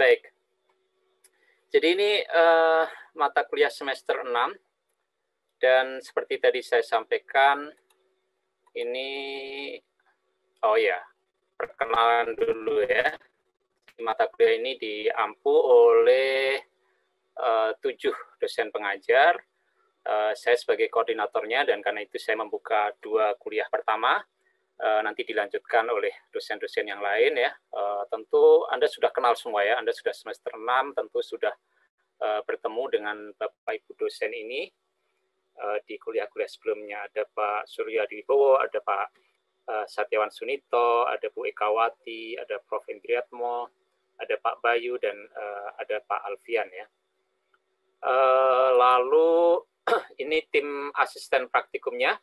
Baik. Jadi ini mata kuliah semester 6 dan seperti tadi saya sampaikan ini perkenalan dulu ya. Mata kuliah ini diampu oleh 7 dosen pengajar. Saya sebagai koordinatornya dan karena itu saya membuka 2 kuliah pertama. Nanti dilanjutkan oleh dosen-dosen yang lain ya. Tentu Anda sudah kenal semua ya, Anda sudah semester 6, tentu sudah bertemu dengan Bapak Ibu dosen ini. Di kuliah-kuliah sebelumnya ada Pak Surya Dwibowo, ada Pak Satyawan Sunito, ada Bu Ekawati, ada Prof. Indriatmo, ada Pak Bayu, dan ada Pak Alfian ya. Lalu ini tim asisten praktikumnya.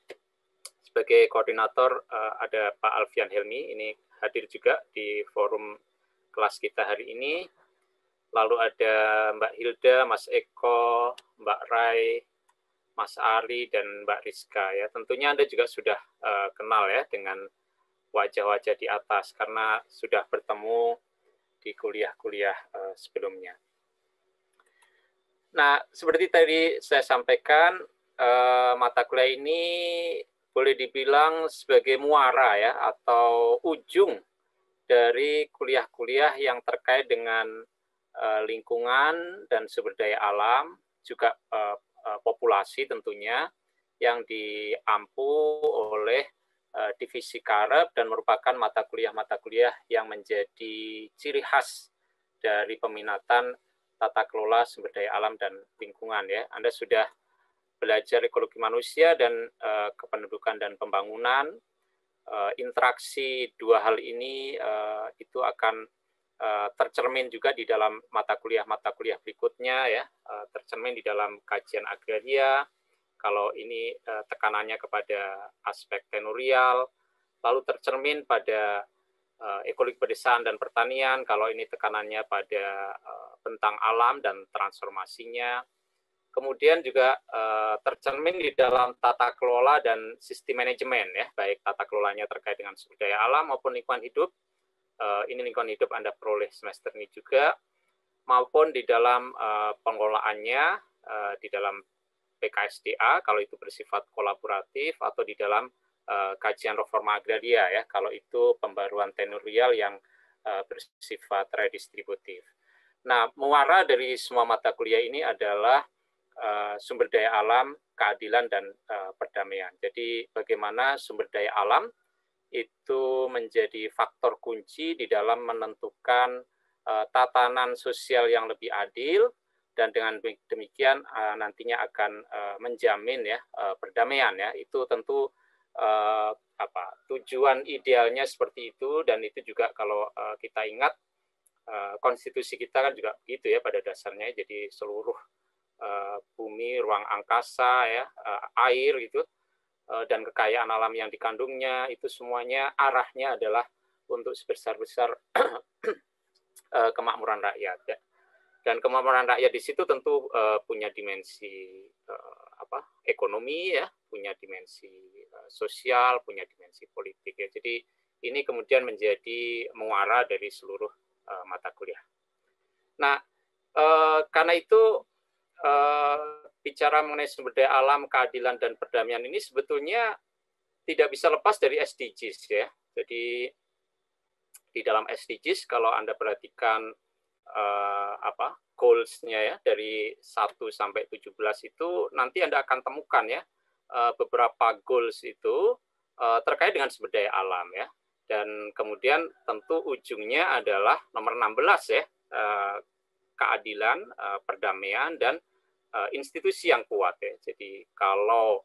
Sebagai koordinator ada Pak Alfian Helmi, ini hadir juga di forum kelas kita hari ini. Lalu ada Mbak Hilda, Mas Eko, Mbak Rai, Mas Ari, dan Mbak Rizka. Ya, tentunya Anda juga sudah kenal ya dengan wajah-wajah di atas karena sudah bertemu di kuliah-kuliah sebelumnya. Nah, seperti tadi saya sampaikan, mata kuliah ini boleh dibilang sebagai muara ya atau ujung dari kuliah-kuliah yang terkait dengan lingkungan dan sumber daya alam, juga populasi tentunya, yang diampu oleh divisi Karep dan merupakan mata kuliah yang menjadi ciri khas dari peminatan tata kelola sumber daya alam dan lingkungan ya. Anda sudah belajar ekologi manusia dan kependudukan dan pembangunan. Interaksi dua hal ini itu akan tercermin juga di dalam mata kuliah berikutnya ya, tercermin di dalam kajian agraria. Kalau ini tekanannya kepada aspek tenurial, lalu tercermin pada ekologi pedesaan dan pertanian. Kalau ini tekanannya pada bentang alam dan transformasinya. Kemudian juga tercermin di dalam tata kelola dan sistem manajemen ya, baik tata kelolanya terkait dengan sumber daya alam maupun lingkungan hidup. Ini lingkungan hidup Anda peroleh semester ini juga, maupun di dalam pengelolaannya di dalam PKSDA kalau itu bersifat kolaboratif, atau di dalam kajian reforma agraria ya kalau itu pembaruan tenurial yang bersifat redistributif. Nah, muara dari semua mata kuliah ini adalah sumber daya alam, keadilan, dan perdamaian. Jadi bagaimana sumber daya alam itu menjadi faktor kunci di dalam menentukan tatanan sosial yang lebih adil, dan dengan demikian nantinya akan menjamin ya perdamaian ya. Itu tentu tujuan idealnya seperti itu, dan itu juga kalau kita ingat konstitusi kita kan juga begitu ya pada dasarnya. Jadi seluruh bumi, ruang angkasa, ya, air gitu, dan kekayaan alam yang dikandungnya itu semuanya arahnya adalah untuk sebesar-besar kemakmuran rakyat. Ya. Dan kemakmuran rakyat di situ tentu punya dimensi ekonomi, ya, punya dimensi sosial, punya dimensi politik. Ya. Jadi ini kemudian menjadi muara dari seluruh mata kuliah. Nah, karena itu bicara mengenai sumber daya alam, keadilan, dan perdamaian ini sebetulnya tidak bisa lepas dari SDGs ya. Jadi di dalam SDGs kalau Anda perhatikan goals-nya ya dari 1 sampai 17 itu nanti Anda akan temukan ya beberapa goals itu terkait dengan sumber daya alam ya. Dan kemudian tentu ujungnya adalah nomor 16 ya, keadilan, perdamaian, dan institusi yang kuat ya. Jadi kalau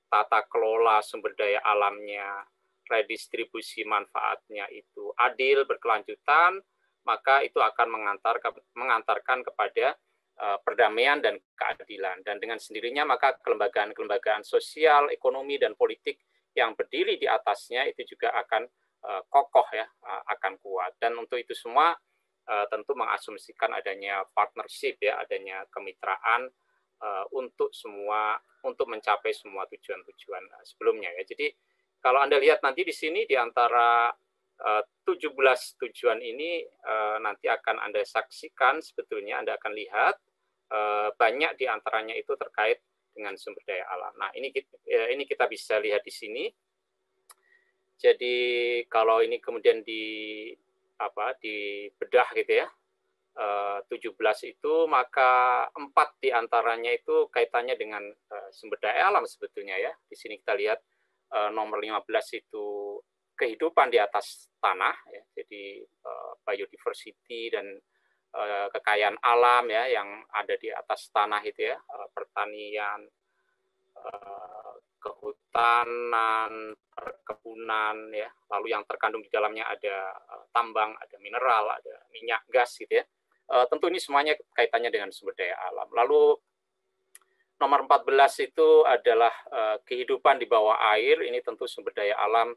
tata kelola sumber daya alamnya, redistribusi manfaatnya itu adil, berkelanjutan, maka itu akan mengantarkan kepada perdamaian dan keadilan. Dan dengan sendirinya maka kelembagaan-kelembagaan sosial, ekonomi, dan politik yang berdiri di atasnya itu juga akan kokoh ya, akan kuat. Dan untuk itu semua tentu mengasumsikan adanya partnership ya, adanya kemitraan untuk mencapai semua tujuan-tujuan sebelumnya ya. Jadi kalau Anda lihat nanti di sini di antara 17 tujuan ini nanti akan Anda saksikan, sebetulnya Anda akan lihat banyak diantaranya itu terkait dengan sumber daya alam. Nah, ini kita bisa lihat di sini. Jadi kalau ini kemudian dibedah gitu ya, 17 itu, maka 4 diantaranya itu kaitannya dengan sumber daya alam sebetulnya ya. Di sini kita lihat nomor 15 itu kehidupan di atas tanah, ya. Jadi biodiversity dan kekayaan alam ya yang ada di atas tanah itu ya, pertanian, kehutanan, perkebunan ya, lalu yang terkandung di dalamnya ada tambang, ada mineral, ada minyak, gas gitu ya. Tentu ini semuanya kaitannya dengan sumber daya alam. Lalu nomor 14 itu adalah kehidupan di bawah air. Ini tentu sumber daya alam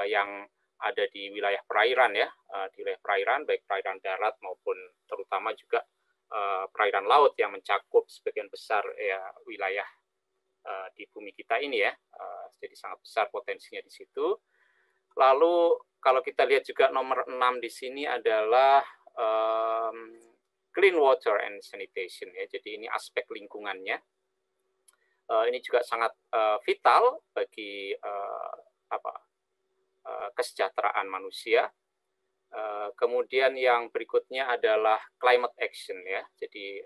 yang ada di wilayah perairan ya, di wilayah perairan, baik perairan darat maupun terutama juga perairan laut yang mencakup sebagian besar ya wilayah di bumi kita ini ya. Jadi sangat besar potensinya di situ. Lalu kalau kita lihat juga nomor 6 di sini adalah clean water and sanitation ya. Jadi ini aspek lingkungannya. Ini juga sangat vital bagi kesejahteraan manusia. Kemudian yang berikutnya adalah climate action ya. Jadi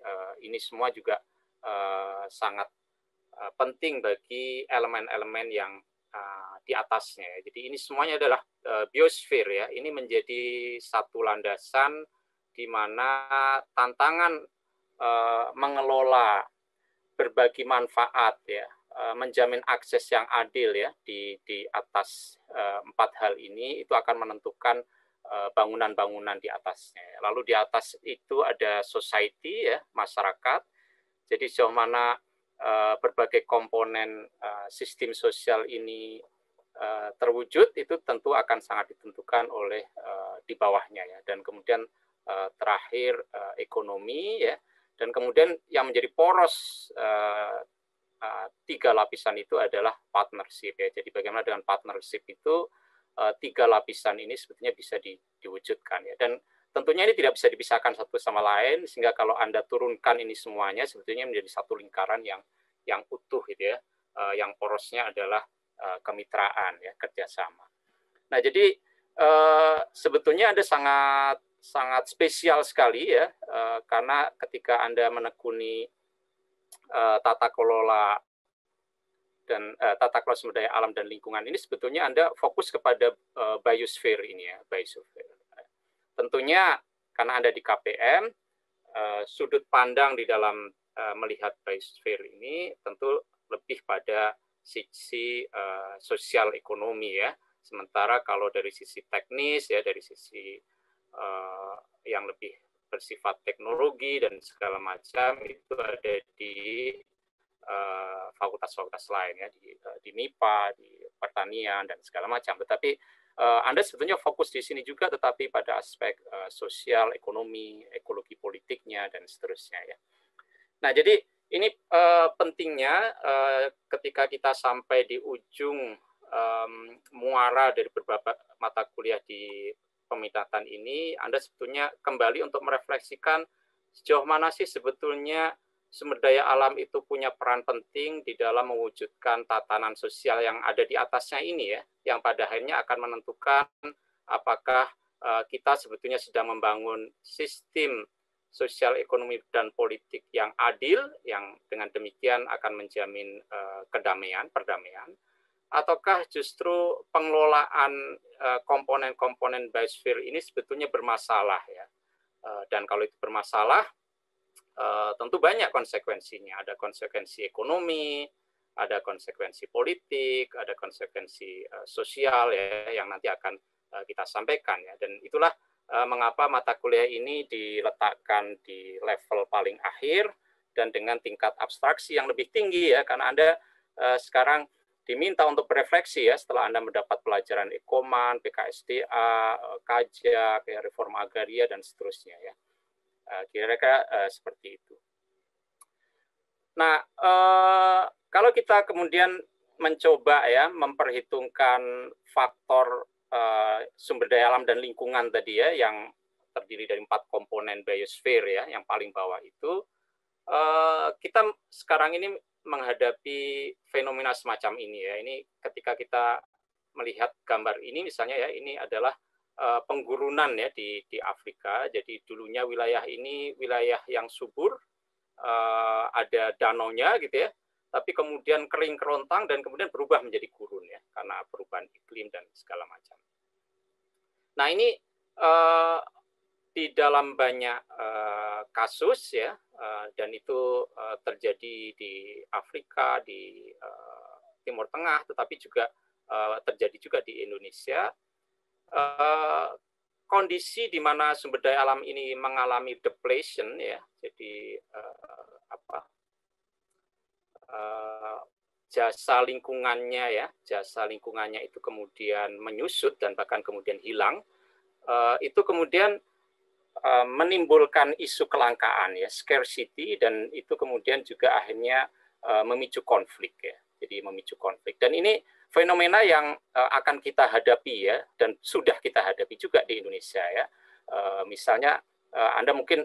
ini semua juga sangat penting bagi elemen-elemen yang di atasnya. Jadi ini semuanya adalah biosphere ya. Ini menjadi satu landasan di mana tantangan mengelola berbagi manfaat ya, menjamin akses yang adil ya di atas 4 hal ini itu akan menentukan bangunan-bangunan di atasnya. Lalu di atas itu ada society ya, masyarakat. Jadi sejauh mana berbagai komponen sistem sosial ini terwujud itu tentu akan sangat ditentukan oleh di bawahnya ya. Dan kemudian terakhir ekonomi ya, dan kemudian yang menjadi poros 3 lapisan itu adalah partnership ya. Jadi bagaimana dengan partnership itu 3 lapisan ini sebetulnya bisa diwujudkan ya. Dan tentunya ini tidak bisa dipisahkan satu sama lain, sehingga kalau Anda turunkan ini semuanya sebetulnya menjadi satu lingkaran yang utuh gitu ya. Yang porosnya adalah kemitraan ya, kerjasama. Nah, jadi sebetulnya Anda sangat spesial sekali ya, karena ketika Anda menekuni tata kelola dan tata kelola sumber daya alam dan lingkungan ini, sebetulnya Anda fokus kepada biosphere ini ya, biosphere. Tentunya karena Anda di KPM, sudut pandang di dalam melihat biosphere ini tentu lebih pada sisi sosial ekonomi ya. Sementara kalau dari sisi teknis ya, dari sisi yang lebih bersifat teknologi dan segala macam itu ada di fakultas-fakultas lain ya, di MIPA, di pertanian dan segala macam. Tetapi Anda sebetulnya fokus di sini juga, tetapi pada aspek sosial, ekonomi, ekologi politiknya dan seterusnya ya. Nah, jadi ini pentingnya ketika kita sampai di ujung muara dari beberapa mata kuliah di peminatan ini, Anda sebetulnya kembali untuk merefleksikan sejauh mana sih sebetulnya sumber daya alam itu punya peran penting di dalam mewujudkan tatanan sosial yang ada di atasnya ini ya, yang pada akhirnya akan menentukan apakah kita sebetulnya sedang membangun sistem sosial, ekonomi, dan politik yang adil, yang dengan demikian akan menjamin kedamaian, perdamaian, ataukah justru pengelolaan komponen-komponen biosphere ini sebetulnya bermasalah ya. Dan kalau itu bermasalah, tentu banyak konsekuensinya. Ada konsekuensi ekonomi, ada konsekuensi politik, ada konsekuensi sosial ya, yang nanti akan kita sampaikan ya. Dan itulah mengapa mata kuliah ini diletakkan di level paling akhir dan dengan tingkat abstraksi yang lebih tinggi ya, karena Anda sekarang diminta untuk berefleksi ya setelah Anda mendapat pelajaran Ekoman, PKSDA, Kajak, ya, reforma agraria dan seterusnya ya. Kira-kira seperti itu. Nah, kalau kita kemudian mencoba ya memperhitungkan faktor sumber daya alam dan lingkungan tadi ya, yang terdiri dari 4 komponen biosphere ya, yang paling bawah itu, kita sekarang ini menghadapi fenomena semacam ini ya. Ini ketika kita melihat gambar ini misalnya ya, ini adalah penggurunan ya di Afrika. Jadi dulunya wilayah ini wilayah yang subur, ada danaunya gitu ya, tapi kemudian kering kerontang dan kemudian berubah menjadi gurun ya, karena perubahan iklim dan segala macam. Nah ini di dalam banyak kasus ya, dan itu terjadi di Afrika, di Timur Tengah, tetapi juga terjadi juga di Indonesia. Kondisi di mana sumber daya alam ini mengalami depletion ya, jadi jasa lingkungannya itu kemudian menyusut dan bahkan kemudian hilang, itu kemudian menimbulkan isu kelangkaan ya, scarcity, dan itu kemudian juga akhirnya memicu konflik ya. Jadi memicu konflik, dan ini fenomena yang akan kita hadapi ya, dan sudah kita hadapi juga di Indonesia ya. Misalnya Anda mungkin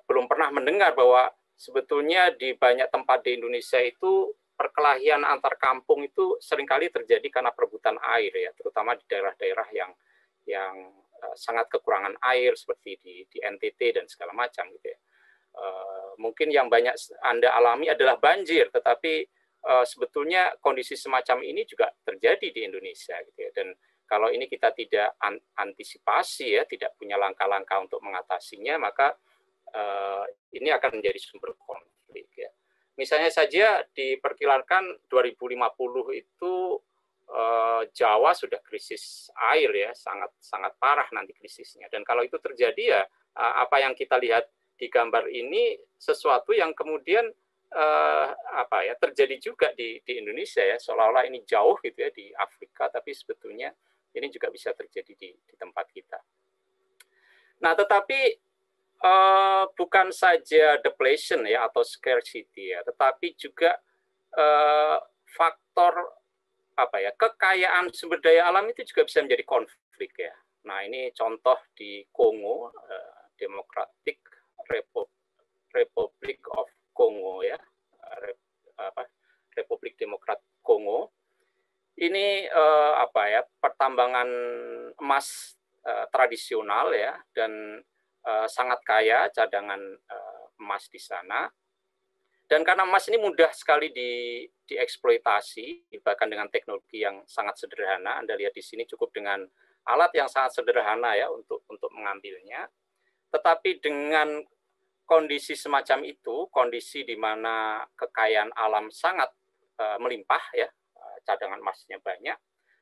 belum pernah mendengar bahwa sebetulnya di banyak tempat di Indonesia itu perkelahian antar kampung itu seringkali terjadi karena perebutan air ya, terutama di daerah-daerah yang sangat kekurangan air seperti di NTT dan segala macam gitu ya. Mungkin yang banyak Anda alami adalah banjir, tetapi sebetulnya kondisi semacam ini juga terjadi di Indonesia gitu ya. Dan kalau ini kita tidak antisipasi ya, tidak punya langkah-langkah untuk mengatasinya, maka ini akan menjadi sumber konflik ya. Misalnya saja diperkirakan 2050 itu Jawa sudah krisis air ya, sangat parah nanti krisisnya. Dan kalau itu terjadi ya, apa yang kita lihat di gambar ini sesuatu yang kemudian terjadi juga di Indonesia ya, seolah-olah ini jauh gitu ya di Afrika, tapi sebetulnya ini juga bisa terjadi di tempat kita. Nah, tetapi bukan saja depletion ya atau scarcity ya, tetapi juga faktor kekayaan sumber daya alam itu juga bisa menjadi konflik ya. Nah ini contoh di Kongo, Democratic Republic of Congo ya, Republik Demokrat Kongo. Ini pertambangan emas tradisional ya, dan sangat kaya cadangan emas di sana. Dan karena emas ini mudah sekali dieksploitasi, bahkan dengan teknologi yang sangat sederhana. Anda lihat di sini cukup dengan alat yang sangat sederhana ya untuk mengambilnya. Tetapi dengan kondisi semacam itu, kondisi di mana kekayaan alam sangat melimpah ya, cadangan emasnya banyak,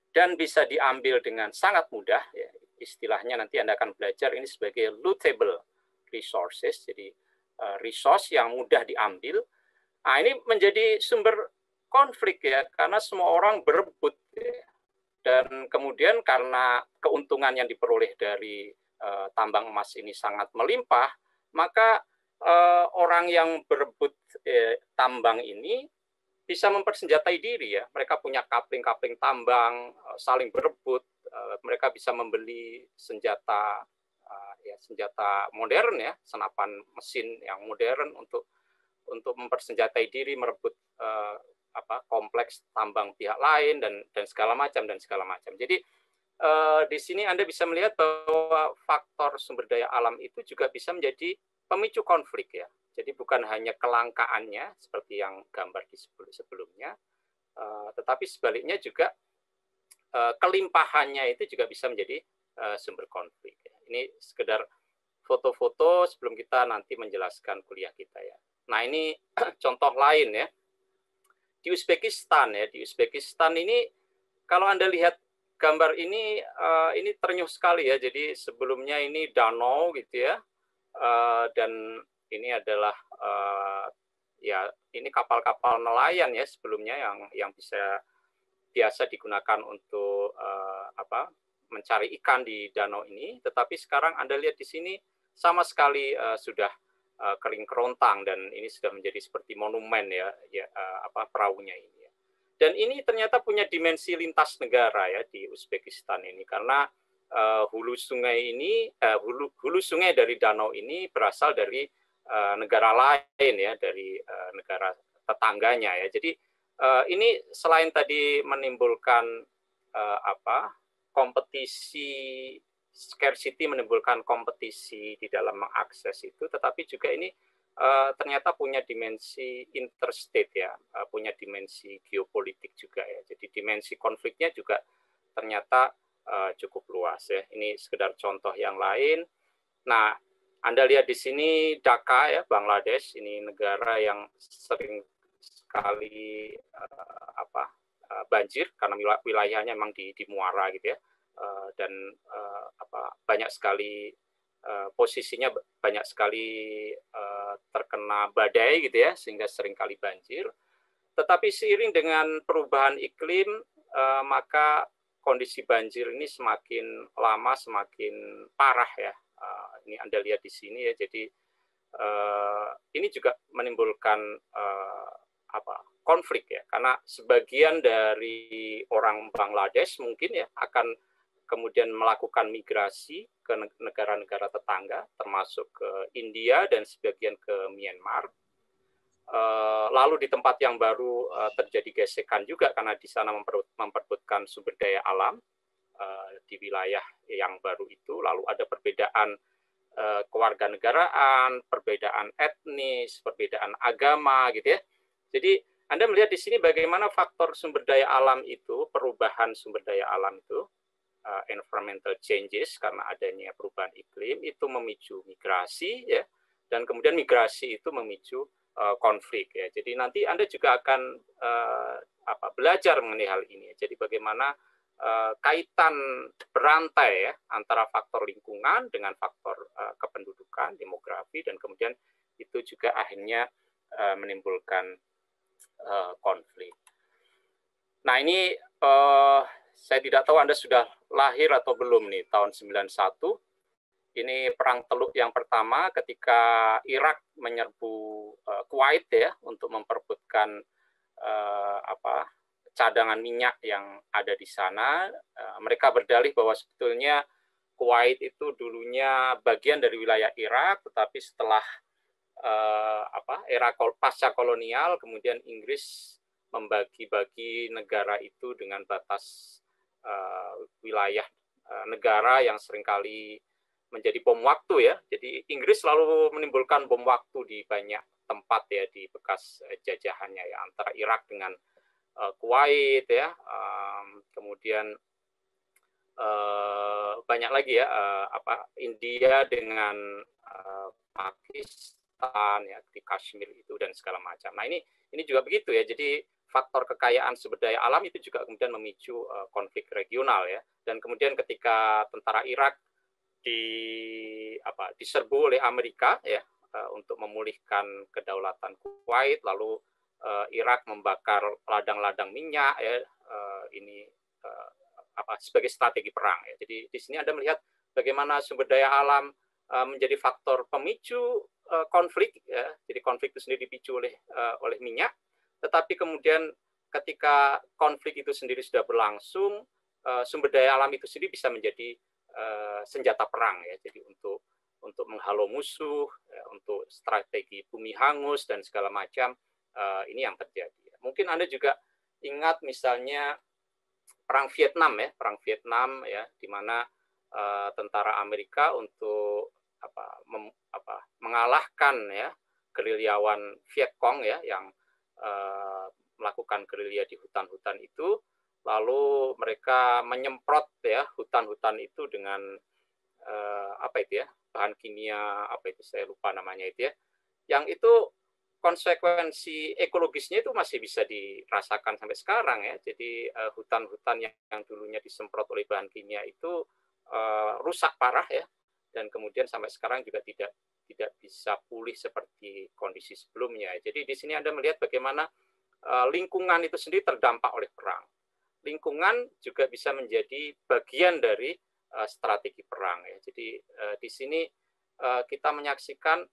dan bisa diambil dengan sangat mudah ya. Istilahnya nanti Anda akan belajar ini sebagai lootable resources, jadi resource yang mudah diambil. Nah, ini menjadi sumber konflik ya, karena semua orang berebut ya. Dan kemudian karena keuntungan yang diperoleh dari tambang emas ini sangat melimpah, maka orang yang berebut tambang ini bisa mempersenjatai diri ya. Mereka punya kapling-kapling tambang, saling berebut, mereka bisa membeli senjata senjata modern ya, senapan mesin yang modern untuk mempersenjatai diri, merebut kompleks tambang pihak lain dan segala macam. Jadi di sini Anda bisa melihat bahwa faktor sumber daya alam itu juga bisa menjadi pemicu konflik ya. Jadi bukan hanya kelangkaannya seperti yang gambar di sebelumnya, tetapi sebaliknya juga kelimpahannya itu juga bisa menjadi sumber konflik. Ini sekedar foto-foto sebelum kita nanti menjelaskan kuliah kita ya. Nah ini contoh lain ya. Di Uzbekistan ya, di Uzbekistan ini kalau Anda lihat gambar ini ternyuh sekali ya. Jadi sebelumnya ini danau gitu ya, dan ini adalah ini kapal-kapal nelayan ya sebelumnya yang biasa digunakan untuk mencari ikan di danau ini. Tetapi sekarang Anda lihat di sini sama sekali sudah kering kerontang, dan ini sudah menjadi seperti monumen ya perahunya ini ya. Dan ini ternyata punya dimensi lintas negara ya di Uzbekistan ini, karena hulu sungai dari danau ini berasal dari negara lain ya, dari negara tetangganya ya. Jadi ini selain tadi menimbulkan kompetisi, scarcity, menimbulkan kompetisi di dalam mengakses itu, tetapi juga ini ternyata punya dimensi interstate ya, punya dimensi geopolitik juga ya. Jadi dimensi konfliknya juga ternyata cukup luas ya. Ini sekedar contoh yang lain. Nah, Anda lihat di sini Dhaka ya, Bangladesh, ini negara yang sering sekali banjir karena wilayahnya memang di muara gitu ya, dan banyak sekali posisinya banyak sekali terkena badai gitu ya, sehingga sering kali banjir. Tetapi seiring dengan perubahan iklim, maka kondisi banjir ini semakin lama semakin parah ya. Ini Anda lihat di sini ya. Jadi ini juga menimbulkan konflik ya, karena sebagian dari orang Bangladesh mungkin ya akan kemudian melakukan migrasi ke negara-negara tetangga, termasuk ke India dan sebagian ke Myanmar. Lalu di tempat yang baru terjadi gesekan juga karena di sana memperebutkan sumber daya alam di wilayah yang baru itu. Lalu ada perbedaan kewarganegaraan, perbedaan etnis, perbedaan agama gitu ya. Jadi Anda melihat di sini bagaimana faktor sumber daya alam itu, perubahan sumber daya alam itu, environmental changes karena adanya perubahan iklim itu memicu migrasi ya, dan kemudian migrasi itu memicu konflik ya. Jadi nanti Anda juga akan belajar mengenai hal ini. Jadi bagaimana kaitan berantai ya antara faktor lingkungan dengan faktor kependudukan, demografi, dan kemudian itu juga akhirnya menimbulkan konflik. Nah ini saya tidak tahu Anda sudah lahir atau belum nih, tahun 91. Ini perang Teluk yang pertama ketika Irak menyerbu Kuwait ya untuk memperebutkan cadangan minyak yang ada di sana. Mereka berdalih bahwa sebetulnya Kuwait itu dulunya bagian dari wilayah Irak, tetapi setelah era pasca kolonial kemudian Inggris membagi-bagi negara itu dengan batas wilayah negara yang seringkali menjadi bom waktu ya. Jadi Inggris selalu menimbulkan bom waktu di banyak tempat ya di bekas jajahannya ya, antara Irak dengan Kuwait ya, kemudian banyak lagi ya, India dengan Pakistan ya, di Kashmir itu dan segala macam. Nah ini juga begitu ya. Jadi faktor kekayaan sumber daya alam itu juga kemudian memicu konflik regional ya. Dan kemudian ketika tentara Irak diserbu oleh Amerika ya untuk memulihkan kedaulatan Kuwait, lalu Irak membakar ladang-ladang minyak ya, ini sebagai strategi perang ya. Jadi di sini Anda melihat bagaimana sumber daya alam menjadi faktor pemicu konflik ya. Jadi konflik itu sendiri dipicu oleh minyak, tetapi kemudian ketika konflik itu sendiri sudah berlangsung, sumber daya alam itu sendiri bisa menjadi senjata perang ya. Jadi untuk menghalau musuh, ya, untuk strategi bumi hangus dan segala macam, ini yang terjadi. Mungkin Anda juga ingat misalnya perang Vietnam ya, di mana tentara Amerika untuk mengalahkan ya gerilyawan Viet Cong ya yang melakukan gerilya di hutan-hutan itu, lalu mereka menyemprot ya hutan-hutan itu dengan bahan kimia saya lupa namanya itu ya, yang itu konsekuensi ekologisnya itu masih bisa dirasakan sampai sekarang ya. Jadi hutan-hutan yang dulunya disemprot oleh bahan kimia itu rusak parah ya, dan kemudian sampai sekarang juga tidak bisa pulih seperti kondisi sebelumnya. Jadi di sini Anda melihat bagaimana lingkungan itu sendiri terdampak oleh perang. Lingkungan juga bisa menjadi bagian dari strategi perang ya. Jadi di sini kita menyaksikan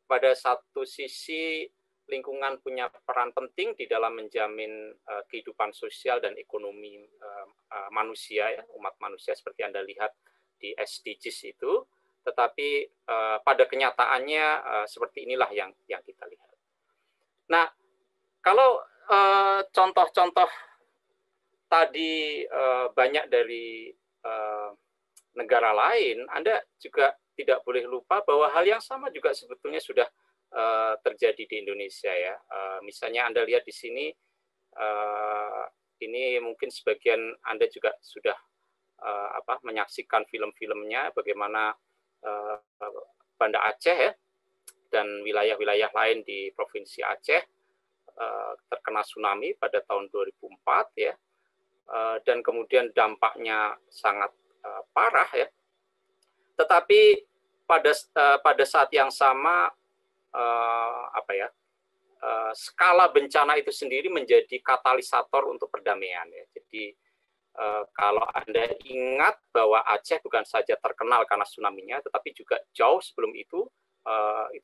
pada satu sisi lingkungan punya peran penting di dalam menjamin kehidupan sosial dan ekonomi manusia, ya, umat manusia seperti Anda lihat di SDGs itu, tetapi pada kenyataannya seperti inilah yang kita lihat. Nah, kalau contoh-contoh tadi banyak dari negara lain, Anda juga tidak boleh lupa bahwa hal yang sama juga sebetulnya sudah terjadi di Indonesia, ya. Misalnya Anda lihat di sini, ini mungkin sebagian Anda juga sudah menyaksikan film-filmnya bagaimana Banda Aceh, ya, dan wilayah-wilayah lain di Provinsi Aceh terkena tsunami pada tahun 2004, ya, dan kemudian dampaknya sangat parah, ya. Tetapi pada saat yang sama skala bencana itu sendiri menjadi katalisator untuk perdamaian, ya. Jadi kalau Anda ingat bahwa Aceh bukan saja terkenal karena tsunami-nya, tetapi juga jauh sebelum itu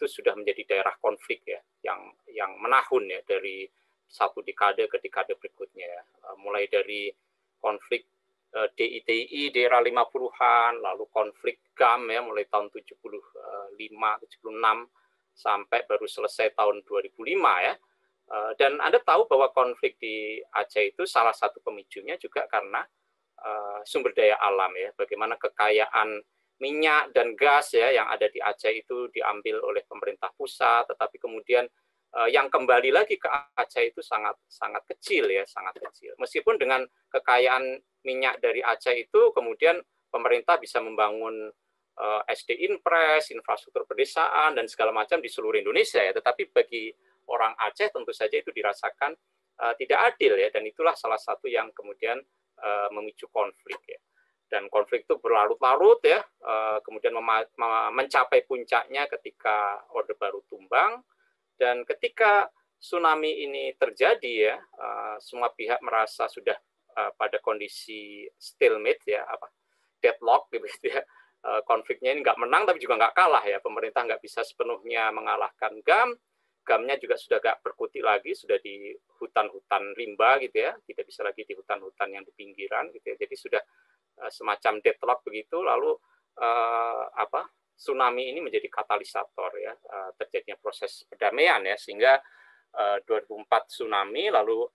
sudah menjadi daerah konflik, ya, yang menahun, ya, dari satu dekade ke dekade berikutnya, ya. Mulai dari konflik DITI di era 50-an, lalu konflik GAM, ya, mulai tahun 75, 76, sampai baru selesai tahun 2005, ya. Dan Anda tahu bahwa konflik di Aceh itu salah satu pemicunya juga karena sumber daya alam, ya. Bagaimana kekayaan minyak dan gas, ya, yang ada di Aceh itu diambil oleh pemerintah pusat, tetapi kemudian yang kembali lagi ke Aceh itu sangat kecil, ya, sangat kecil. Meskipun dengan kekayaan minyak dari Aceh itu kemudian pemerintah bisa membangun SD Inpres, infrastruktur pedesaan, dan segala macam di seluruh Indonesia, ya. Tetapi bagi orang Aceh tentu saja itu dirasakan tidak adil, ya, dan itulah salah satu yang kemudian memicu konflik, ya. Dan konflik itu berlarut-larut, ya, kemudian mencapai puncaknya ketika Orde Baru tumbang, dan ketika tsunami ini terjadi, ya, semua pihak merasa sudah pada kondisi stalemate, ya, deadlock, gitu, ya. Konfliknya ini nggak menang tapi juga nggak kalah, ya. Pemerintah nggak bisa sepenuhnya mengalahkan GAM-nya juga sudah nggak berkutik lagi, sudah di hutan-hutan rimba, gitu, ya, tidak bisa lagi di hutan-hutan yang di pinggiran, gitu, ya. Jadi sudah semacam deadlock begitu, lalu tsunami ini menjadi katalisator, ya, terjadinya proses perdamaian, ya, sehingga 2004 tsunami, lalu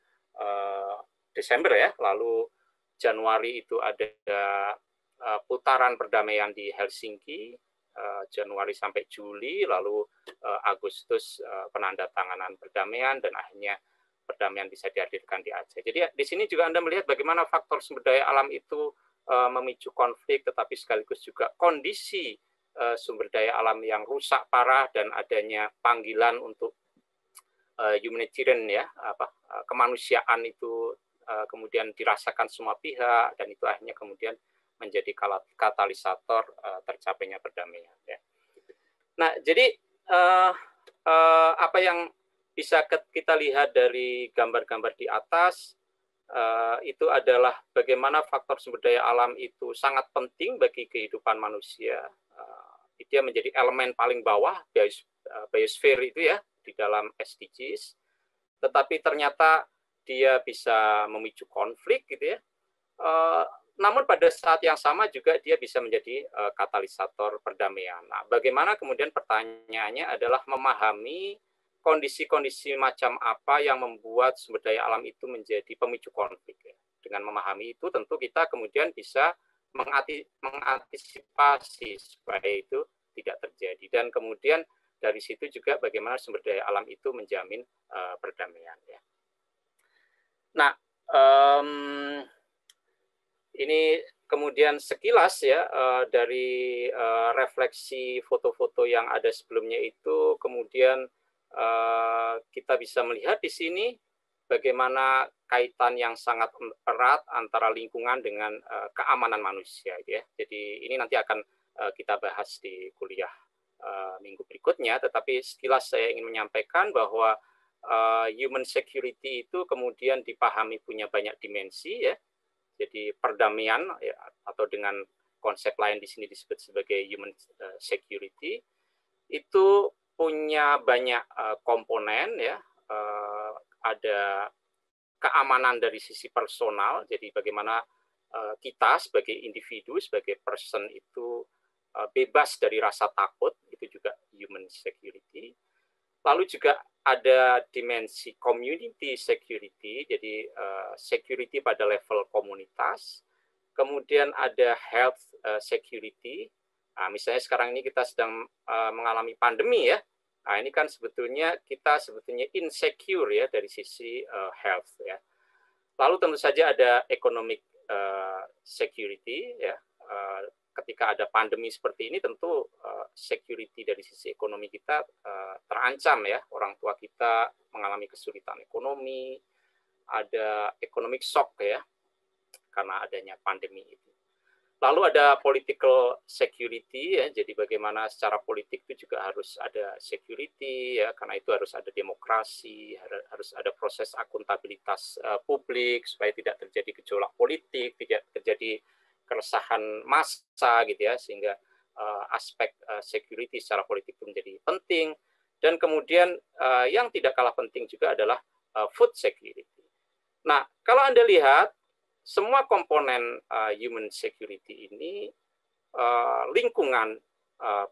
Desember, ya, lalu Januari itu ada putaran perdamaian di Helsinki, Januari sampai Juli, lalu Agustus penandatanganan perdamaian, dan akhirnya perdamaian bisa dihadirkan di Aceh. Jadi di sini juga Anda melihat bagaimana faktor sumber daya alam itu memicu konflik, tetapi sekaligus juga kondisi sumber daya alam yang rusak parah dan adanya panggilan untuk humanitarian, ya, kemanusiaan itu kemudian dirasakan semua pihak, dan itu akhirnya kemudian menjadi katalisator tercapainya perdamaian, ya. Nah, jadi apa yang bisa kita lihat dari gambar-gambar di atas itu adalah bagaimana faktor sumber daya alam itu sangat penting bagi kehidupan manusia. Dia menjadi elemen paling bawah biosphere itu, ya, di dalam SDGs. Tetapi ternyata dia bisa memicu konflik, gitu, ya. Namun pada saat yang sama juga dia bisa menjadi katalisator perdamaian. Nah, bagaimana kemudian pertanyaannya adalah memahami kondisi-kondisi macam apa yang membuat sumber daya alam itu menjadi pemicu konflik, ya. Dengan memahami itu tentu kita kemudian bisa mengantisipasi supaya itu tidak terjadi, dan kemudian dari situ juga bagaimana sumber daya alam itu menjamin perdamaian, ya. Nah, ini kemudian sekilas, ya, dari refleksi foto-foto yang ada sebelumnya itu, kemudian kita bisa melihat di sini bagaimana kaitan yang sangat erat antara lingkungan dengan keamanan manusia, ya. Jadi ini nanti akan kita bahas di kuliah minggu berikutnya, tetapi sekilas saya ingin menyampaikan bahwa human security itu kemudian dipahami punya banyak dimensi, ya. Jadi perdamaian, ya, atau dengan konsep lain di sini disebut sebagai human security, itu punya banyak komponen ya, ada keamanan dari sisi personal, jadi bagaimana kita sebagai individu, sebagai person itu bebas dari rasa takut, itu juga human security. Lalu juga ada dimensi community security, jadi security pada level komunitas. Kemudian ada health security. Nah, misalnya sekarang ini kita sedang mengalami pandemi ya. Nah, ini kan sebetulnya kita insecure ya dari sisi health ya. Lalu tentu saja ada economic security ya. Ketika ada pandemi seperti ini tentu security dari sisi ekonomi kita terancam ya. Orang tua kita mengalami kesulitan ekonomi, ada economic shock ya karena adanya pandemi itu. Lalu ada political security ya, jadi bagaimana secara politik itu juga harus ada security ya, karena itu harus ada demokrasi, harus ada proses akuntabilitas publik supaya tidak terjadi gejolak politik, tidak terjadi keresahan massa gitu ya, sehingga aspek security secara politik itu menjadi penting. Dan kemudian yang tidak kalah penting juga adalah food security. Nah, kalau Anda lihat semua komponen human security ini lingkungan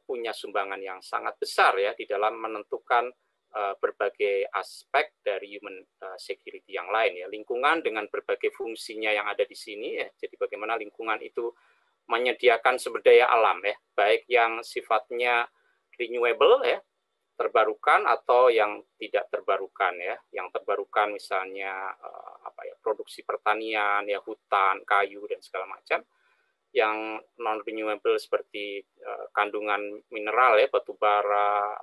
punya sumbangan yang sangat besar ya di dalam menentukan berbagai aspek dari human security yang lain ya. Lingkungan dengan berbagai fungsinya yang ada di sini ya. Jadi bagaimana lingkungan itu menyediakan sumber daya alam ya, baik yang sifatnya renewable ya, terbarukan atau yang tidak terbarukan ya. Yang terbarukan misalnya produksi pertanian ya, hutan, kayu dan segala macam. Yang non renewable seperti kandungan mineral ya, batu bara,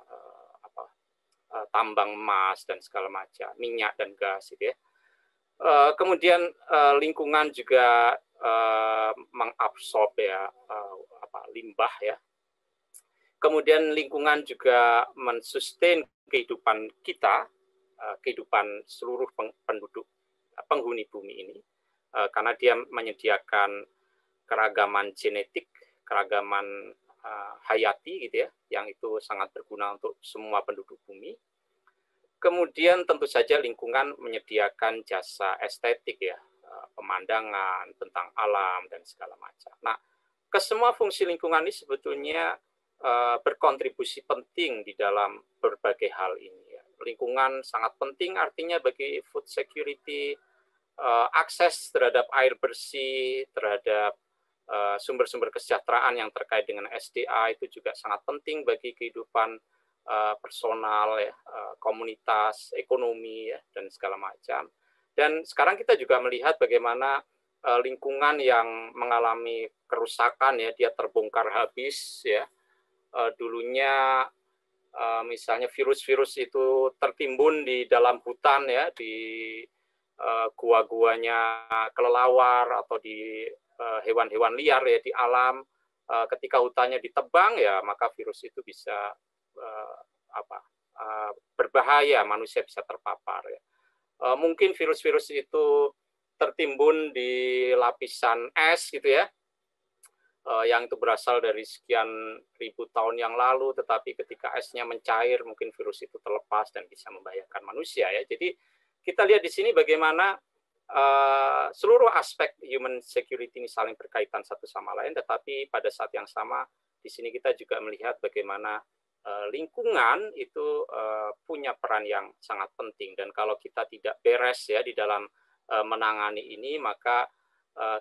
tambang emas dan segala macam, minyak dan gas gitu ya. Kemudian lingkungan juga mengabsorb ya limbah ya. Kemudian lingkungan juga mensustain kehidupan kita, kehidupan seluruh penduduk penghuni bumi ini, karena dia menyediakan keragaman genetik, keragaman hayati gitu ya, yang itu sangat berguna untuk semua penduduk bumi. Kemudian tentu saja lingkungan menyediakan jasa estetik ya, pemandangan tentang alam dan segala macam. Nah, kesemua fungsi lingkungan ini sebetulnya berkontribusi penting di dalam berbagai hal ini. Ya. Lingkungan sangat penting artinya bagi food security, akses terhadap air bersih, terhadap sumber-sumber kesejahteraan yang terkait dengan SDA itu juga sangat penting bagi kehidupan personal, ya, komunitas, ekonomi, ya, dan segala macam. Dan sekarang kita juga melihat bagaimana lingkungan yang mengalami kerusakan, ya, dia terbongkar habis, ya. Dulunya misalnya virus-virus itu tertimbun di dalam hutan, ya, di gua-guanya kelelawar atau di hewan-hewan liar ya di alam. Ketika hutannya ditebang ya maka virus itu bisa berbahaya, manusia bisa terpapar ya. Mungkin virus-virus itu tertimbun di lapisan es gitu ya, yang itu berasal dari sekian ribu tahun yang lalu, tetapi ketika esnya mencair mungkin virus itu terlepas dan bisa membahayakan manusia ya. Jadi kita lihat di sini bagaimana seluruh aspek human security ini saling berkaitan satu sama lain, tetapi pada saat yang sama di sini kita juga melihat bagaimana lingkungan itu punya peran yang sangat penting, dan kalau kita tidak beres ya di dalam menangani ini maka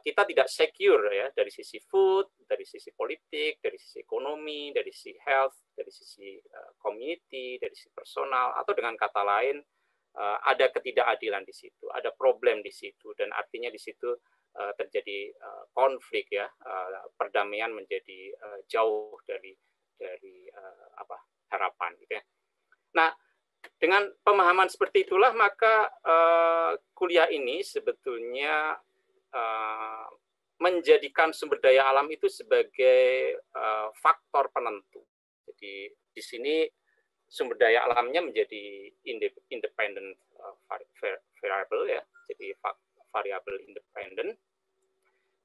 kita tidak secure ya dari sisi food, dari sisi politik, dari sisi ekonomi, dari sisi health, dari sisi community, dari sisi personal, atau dengan kata lain ada ketidakadilan di situ, ada problem di situ, dan artinya di situ terjadi konflik ya, perdamaian menjadi jauh dari harapan gitu ya. Nah, dengan pemahaman seperti itulah maka kuliah ini sebetulnya menjadikan sumber daya alam itu sebagai faktor penentu. Jadi di sini sumber daya alamnya menjadi independent variable ya, jadi variabel independen.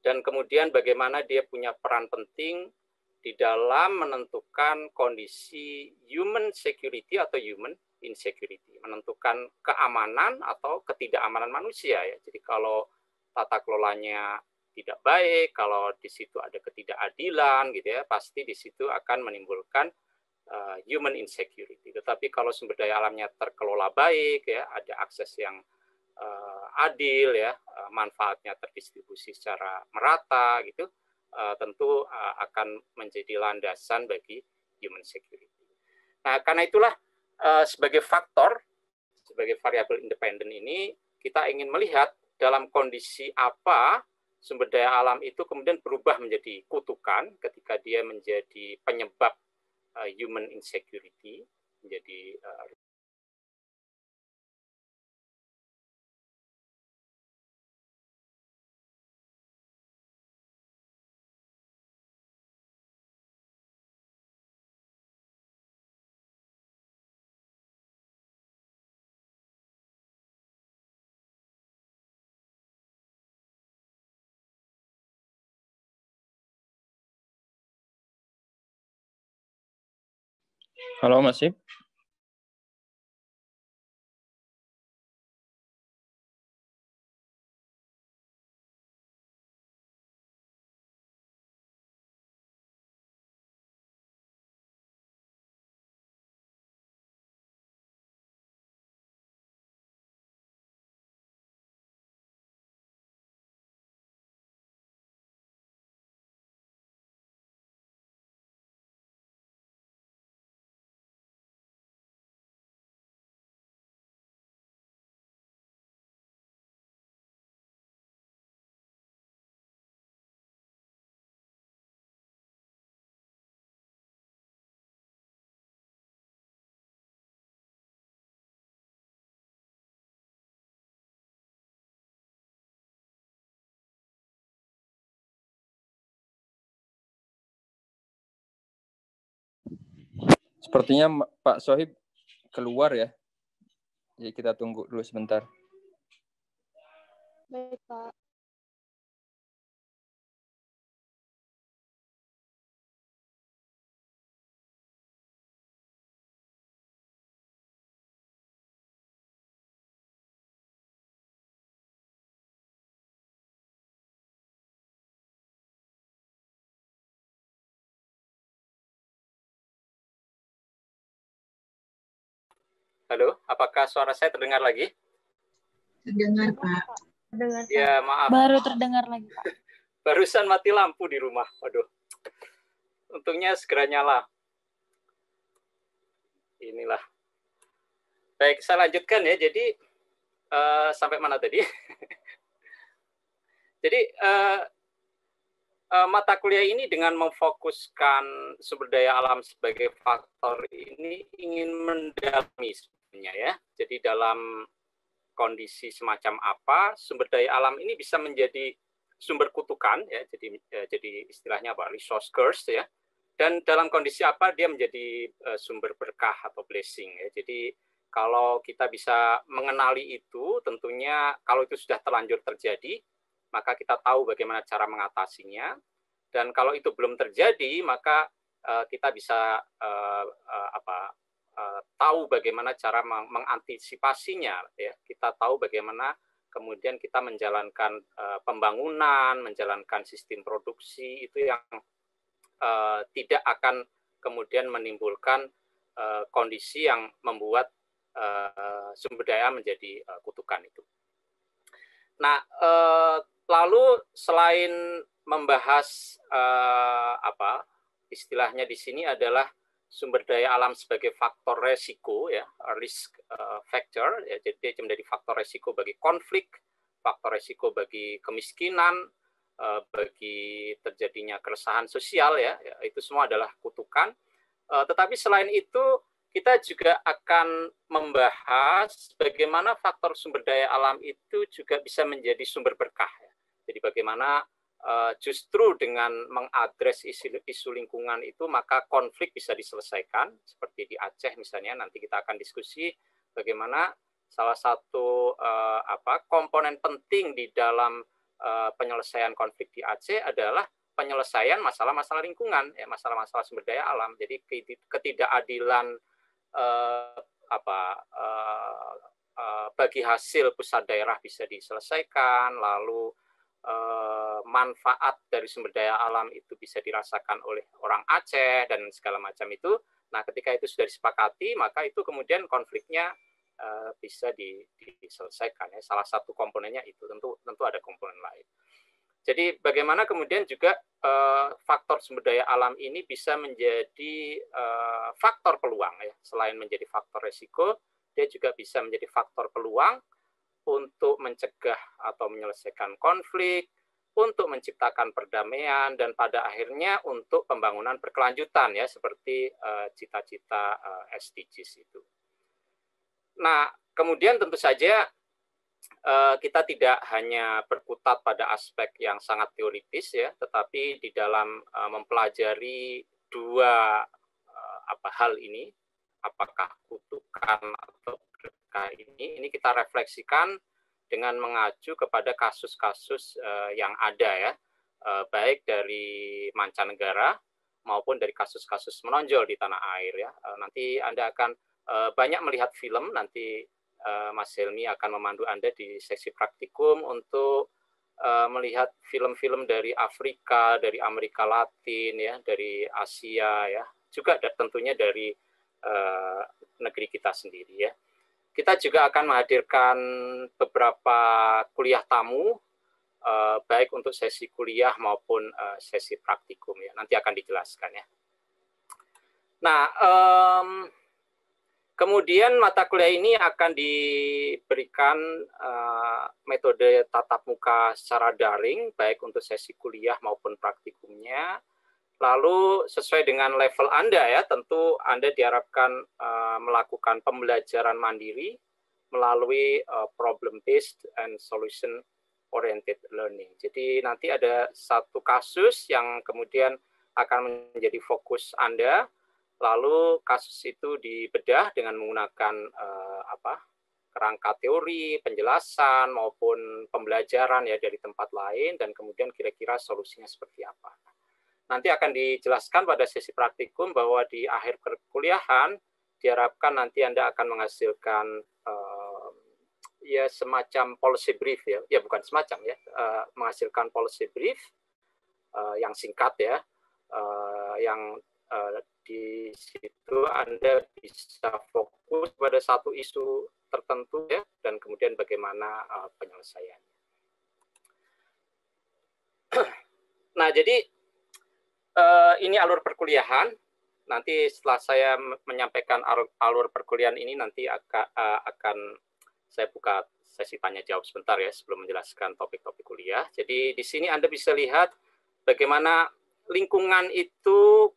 Dan kemudian bagaimana dia punya peran penting di dalam menentukan kondisi human human security atau human insecurity, menentukan keamanan atau ketidakamanan manusia ya. Jadi kalau tata kelolanya tidak baik, kalau di situ ada ketidakadilan gitu ya, pasti di situ akan menimbulkan human insecurity. Tetapi kalau sumber daya alamnya terkelola baik ya, ada akses yang adil ya, manfaatnya terdistribusi secara merata gitu, tentu akan menjadi landasan bagi human security. Nah, karena itulah sebagai faktor, sebagai variabel independen ini, kita ingin melihat dalam kondisi apa sumber daya alam itu kemudian berubah menjadi kutukan ketika dia menjadi penyebab human insecurity, menjadi Halo, masih? Sepertinya Pak Sohib keluar ya. Jadi kita tunggu dulu sebentar. Baik, Pak. Halo, apakah suara saya terdengar lagi? Terdengar, Pak. Terdengar, Pak. Ya, maaf. Baru terdengar lagi, Pak. Barusan mati lampu di rumah. Waduh. Untungnya segera nyala. Inilah. Baik, saya lanjutkan ya. Jadi, sampai mana tadi? Jadi, mata kuliah ini dengan memfokuskan sumber daya alam sebagai faktor ini ingin mendalami sebenarnya ya. Jadi dalam kondisi semacam apa sumber daya alam ini bisa menjadi sumber kutukan ya. Jadi istilahnya apa? Resource curse ya. Dan dalam kondisi apa dia menjadi sumber berkah atau blessing ya. Jadi kalau kita bisa mengenali itu, tentunya kalau itu sudah terlanjur terjadi, maka kita tahu bagaimana cara mengatasinya. Dan kalau itu belum terjadi, maka kita bisa tahu bagaimana cara mengantisipasinya. Ya. Kita tahu bagaimana kemudian kita menjalankan pembangunan, menjalankan sistem produksi, itu yang tidak akan kemudian menimbulkan kondisi yang membuat sumber daya menjadi kutukan itu. Nah, lalu selain membahas istilahnya di sini adalah sumber daya alam sebagai faktor resiko ya, risk factor ya, jadi dia menjadi faktor resiko bagi konflik, faktor resiko bagi kemiskinan, bagi terjadinya keresahan sosial ya, itu semua adalah kutukan. Tetapi selain itu kita juga akan membahas bagaimana faktor sumber daya alam itu juga bisa menjadi sumber berkah. Ya. Jadi bagaimana justru dengan mengadres isu lingkungan itu maka konflik bisa diselesaikan. Seperti di Aceh misalnya, nanti kita akan diskusi bagaimana salah satu komponen penting di dalam penyelesaian konflik di Aceh adalah penyelesaian masalah-masalah lingkungan, ya, masalah-masalah sumber daya alam. Jadi ketidakadilan bagi hasil pusat daerah bisa diselesaikan, lalu manfaat dari sumber daya alam itu bisa dirasakan oleh orang Aceh dan segala macam itu. Nah, ketika itu sudah disepakati, maka itu kemudian konfliknya bisa diselesaikan. Ya. Salah satu komponennya itu, tentu ada komponen lain. Jadi bagaimana kemudian juga faktor sumber daya alam ini bisa menjadi faktor peluang, ya. Selain menjadi faktor resiko, dia juga bisa menjadi faktor peluang untuk mencegah atau menyelesaikan konflik, untuk menciptakan perdamaian, dan pada akhirnya untuk pembangunan berkelanjutan, ya, seperti cita-cita SDGs itu. Nah, kemudian tentu saja kita tidak hanya berkutat pada aspek yang sangat teoritis, ya, tetapi di dalam mempelajari dua hal ini, apakah kutukan atau berkah ini kita refleksikan dengan mengacu kepada kasus-kasus yang ada, ya, baik dari mancanegara maupun dari kasus-kasus menonjol di tanah air, ya. Nanti Anda akan banyak melihat film, nanti Mas Helmi akan memandu Anda di seksi praktikum untuk melihat film-film dari Afrika, dari Amerika Latin, ya, dari Asia, ya, juga tentunya dari negeri kita sendiri, ya. Kita juga akan menghadirkan beberapa kuliah tamu, baik untuk sesi kuliah maupun sesi praktikum, ya. Nanti akan dijelaskan, ya. Nah, kemudian mata kuliah ini akan diberikan metode tatap muka secara daring, baik untuk sesi kuliah maupun praktikumnya. Lalu sesuai dengan level Anda, ya, tentu Anda diharapkan melakukan pembelajaran mandiri melalui problem-based and solution-oriented learning. Jadi nanti ada satu kasus yang kemudian akan menjadi fokus Anda, lalu kasus itu dibedah dengan menggunakan kerangka teori, penjelasan, maupun pembelajaran, ya, dari tempat lain, dan kemudian kira-kira solusinya seperti apa. Nanti akan dijelaskan pada sesi praktikum bahwa di akhir perkuliahan diharapkan nanti Anda akan menghasilkan ya semacam policy brief, ya, bukan semacam, ya, menghasilkan policy brief yang singkat, ya, yang di situ Anda bisa fokus pada satu isu tertentu, ya, dan kemudian bagaimana penyelesaiannya. Nah, jadi ini alur perkuliahan. Nanti setelah saya menyampaikan alur perkuliahan ini, nanti akan saya buka sesi tanya jawab sebentar, ya, sebelum menjelaskan topik-topik kuliah. Jadi di sini Anda bisa lihat bagaimana lingkungan itu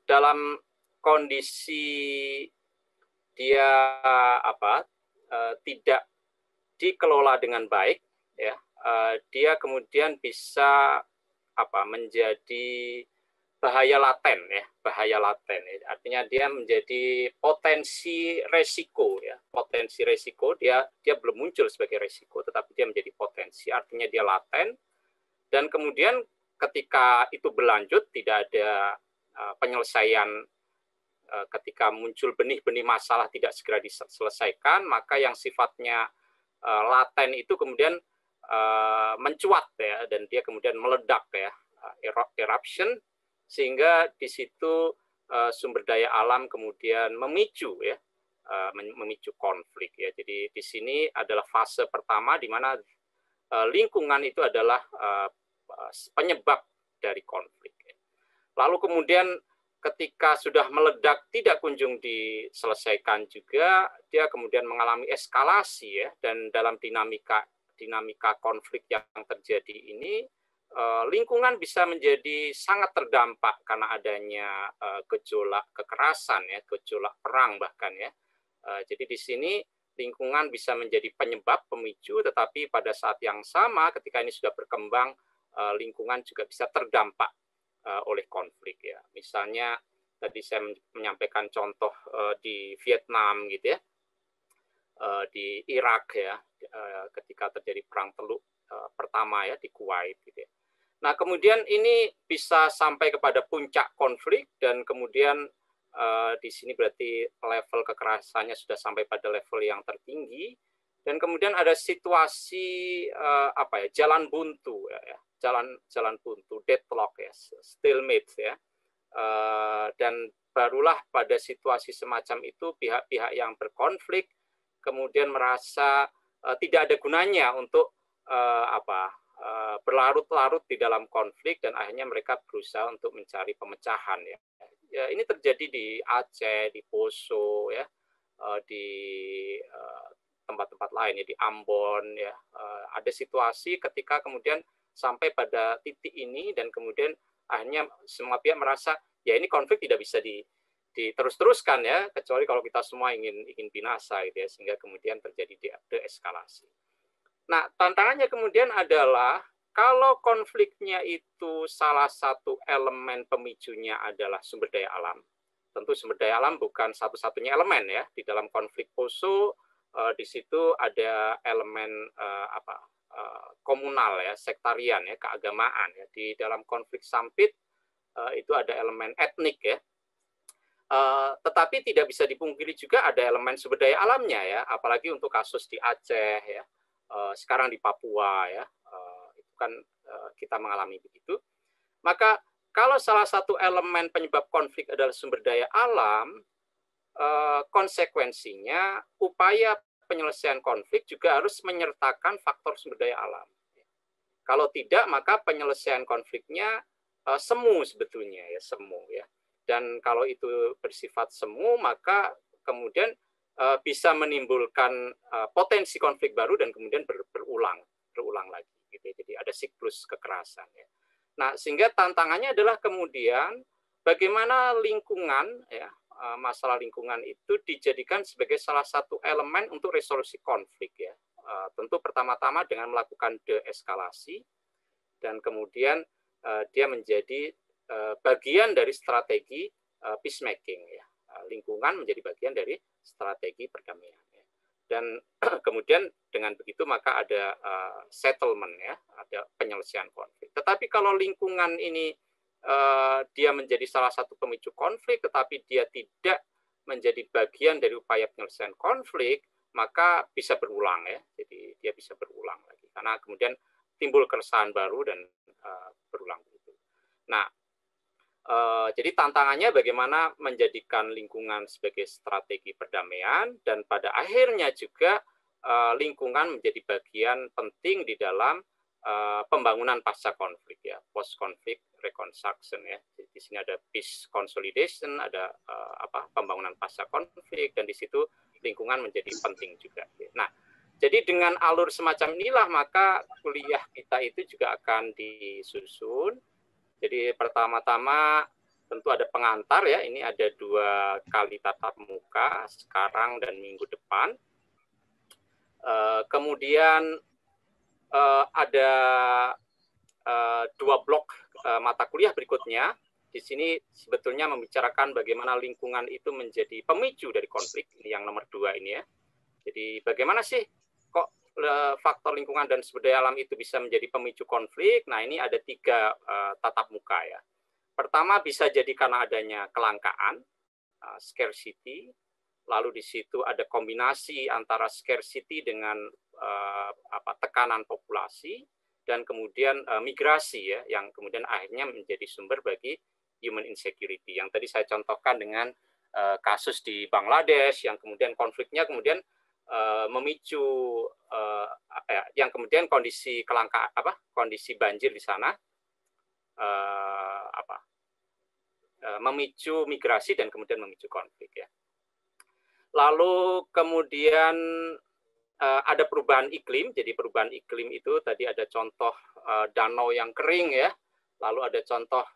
dalam kondisi dia tidak dikelola dengan baik, ya, dia kemudian bisa menjadi bahaya laten, ya, bahaya laten, ya. Artinya dia menjadi potensi resiko, ya, potensi resiko, dia belum muncul sebagai resiko, tetapi dia menjadi potensi, artinya dia laten, dan kemudian ketika itu berlanjut tidak ada penyelesaian, ketika muncul benih-benih masalah tidak segera diselesaikan, maka yang sifatnya laten itu kemudian mencuat, ya, dan dia kemudian meledak, ya, eruption, sehingga di situ sumber daya alam kemudian memicu, ya, memicu konflik, ya. Jadi di sini adalah fase pertama di mana lingkungan itu adalah penyebab dari konflik, ya. Lalu kemudian ketika sudah meledak tidak kunjung diselesaikan juga, dia kemudian mengalami eskalasi, ya, dan dalam dinamika konflik yang terjadi ini, lingkungan bisa menjadi sangat terdampak karena adanya gejolak kekerasan, ya, gejolak perang bahkan, ya. Jadi di sini lingkungan bisa menjadi penyebab, pemicu, tetapi pada saat yang sama ketika ini sudah berkembang, lingkungan juga bisa terdampak oleh konflik, ya. Misalnya tadi saya menyampaikan contoh di Vietnam, gitu, ya, di Irak, ya, ketika terjadi perang Teluk pertama, ya, di Kuwait, gitu, ya. Nah, kemudian ini bisa sampai kepada puncak konflik dan kemudian Di sini berarti level kekerasannya sudah sampai pada level yang tertinggi. Dan kemudian ada situasi jalan buntu ya, jalan buntu, deadlock ya, stalemate ya. Dan barulah pada situasi semacam itu pihak-pihak yang berkonflik kemudian merasa tidak ada gunanya untuk berlarut-larut di dalam konflik, dan akhirnya mereka berusaha untuk mencari pemecahan ya. Ya, ini terjadi di Aceh, di Poso ya, di tempat-tempat lain ya, di Ambon ya. Ada situasi ketika kemudian sampai pada titik ini dan kemudian akhirnya semua pihak merasa ya ini konflik tidak bisa diterus-teruskan ya, kecuali kalau kita semua ingin binasa gitu ya, sehingga kemudian terjadi deeskalasi. Nah, tantangannya kemudian adalah kalau konfliknya itu salah satu elemen pemicunya adalah sumber daya alam. Tentu sumber daya alam bukan satu-satunya elemen ya. Di dalam konflik Poso di situ ada elemen komunal ya, sektarian ya, keagamaan ya. Di dalam konflik Sampit itu ada elemen etnik ya. Tetapi tidak bisa dipungkiri juga ada elemen sumber daya alamnya ya, apalagi untuk kasus di Aceh ya, sekarang di Papua ya, itu kan kita mengalami begitu. Maka kalau salah satu elemen penyebab konflik adalah sumber daya alam, konsekuensinya upaya penyelesaian konflik juga harus menyertakan faktor sumber daya alam. Kalau tidak, maka penyelesaian konfliknya semu sebetulnya ya, semu ya. Dan kalau itu bersifat semu, maka kemudian bisa menimbulkan potensi konflik baru dan kemudian berulang lagi gitu. Jadi ada siklus kekerasan ya. Nah, sehingga tantangannya adalah kemudian bagaimana lingkungan ya, masalah lingkungan itu dijadikan sebagai salah satu elemen untuk resolusi konflik ya. Tentu pertama-tama dengan melakukan deeskalasi, dan kemudian dia menjadi bagian dari strategi peacemaking ya. Lingkungan menjadi bagian dari strategi perdamaian ya. Dan kemudian dengan begitu maka ada settlement ya, ada penyelesaian konflik. Tetapi kalau lingkungan ini dia menjadi salah satu pemicu konflik tetapi dia tidak menjadi bagian dari upaya penyelesaian konflik, maka bisa berulang ya. Jadi dia bisa berulang lagi karena kemudian timbul keresahan baru dan berulang begitu. Nah, jadi tantangannya bagaimana menjadikan lingkungan sebagai strategi perdamaian, dan pada akhirnya juga lingkungan menjadi bagian penting di dalam pembangunan pasca konflik ya, post conflict reconstruction ya. Jadi di sini ada peace consolidation, ada pembangunan pasca konflik, dan di situ lingkungan menjadi penting juga. Nah, jadi dengan alur semacam inilah maka kuliah kita itu juga akan disusun. Jadi pertama-tama tentu ada pengantar ya, ini ada 2 kali tatap muka sekarang dan minggu depan. Kemudian ada 2 blok mata kuliah berikutnya. Di sini sebetulnya membicarakan bagaimana lingkungan itu menjadi pemicu dari konflik, ini yang nomor 2 ini ya. Jadi bagaimana sih kok faktor lingkungan dan sumber daya alam itu bisa menjadi pemicu konflik? Nah, ini ada 3 tatap muka ya. Pertama bisa jadi karena adanya kelangkaan, scarcity. Lalu di situ ada kombinasi antara scarcity dengan tekanan populasi, dan kemudian migrasi ya, yang kemudian akhirnya menjadi sumber bagi human insecurity. Yang tadi saya contohkan dengan kasus di Bangladesh yang kemudian konfliknya kemudian memicu yang kemudian kondisi kondisi banjir di sana memicu migrasi dan kemudian memicu konflik ya. Lalu kemudian ada perubahan iklim. Jadi perubahan iklim itu tadi ada contoh danau yang kering ya. Lalu ada contoh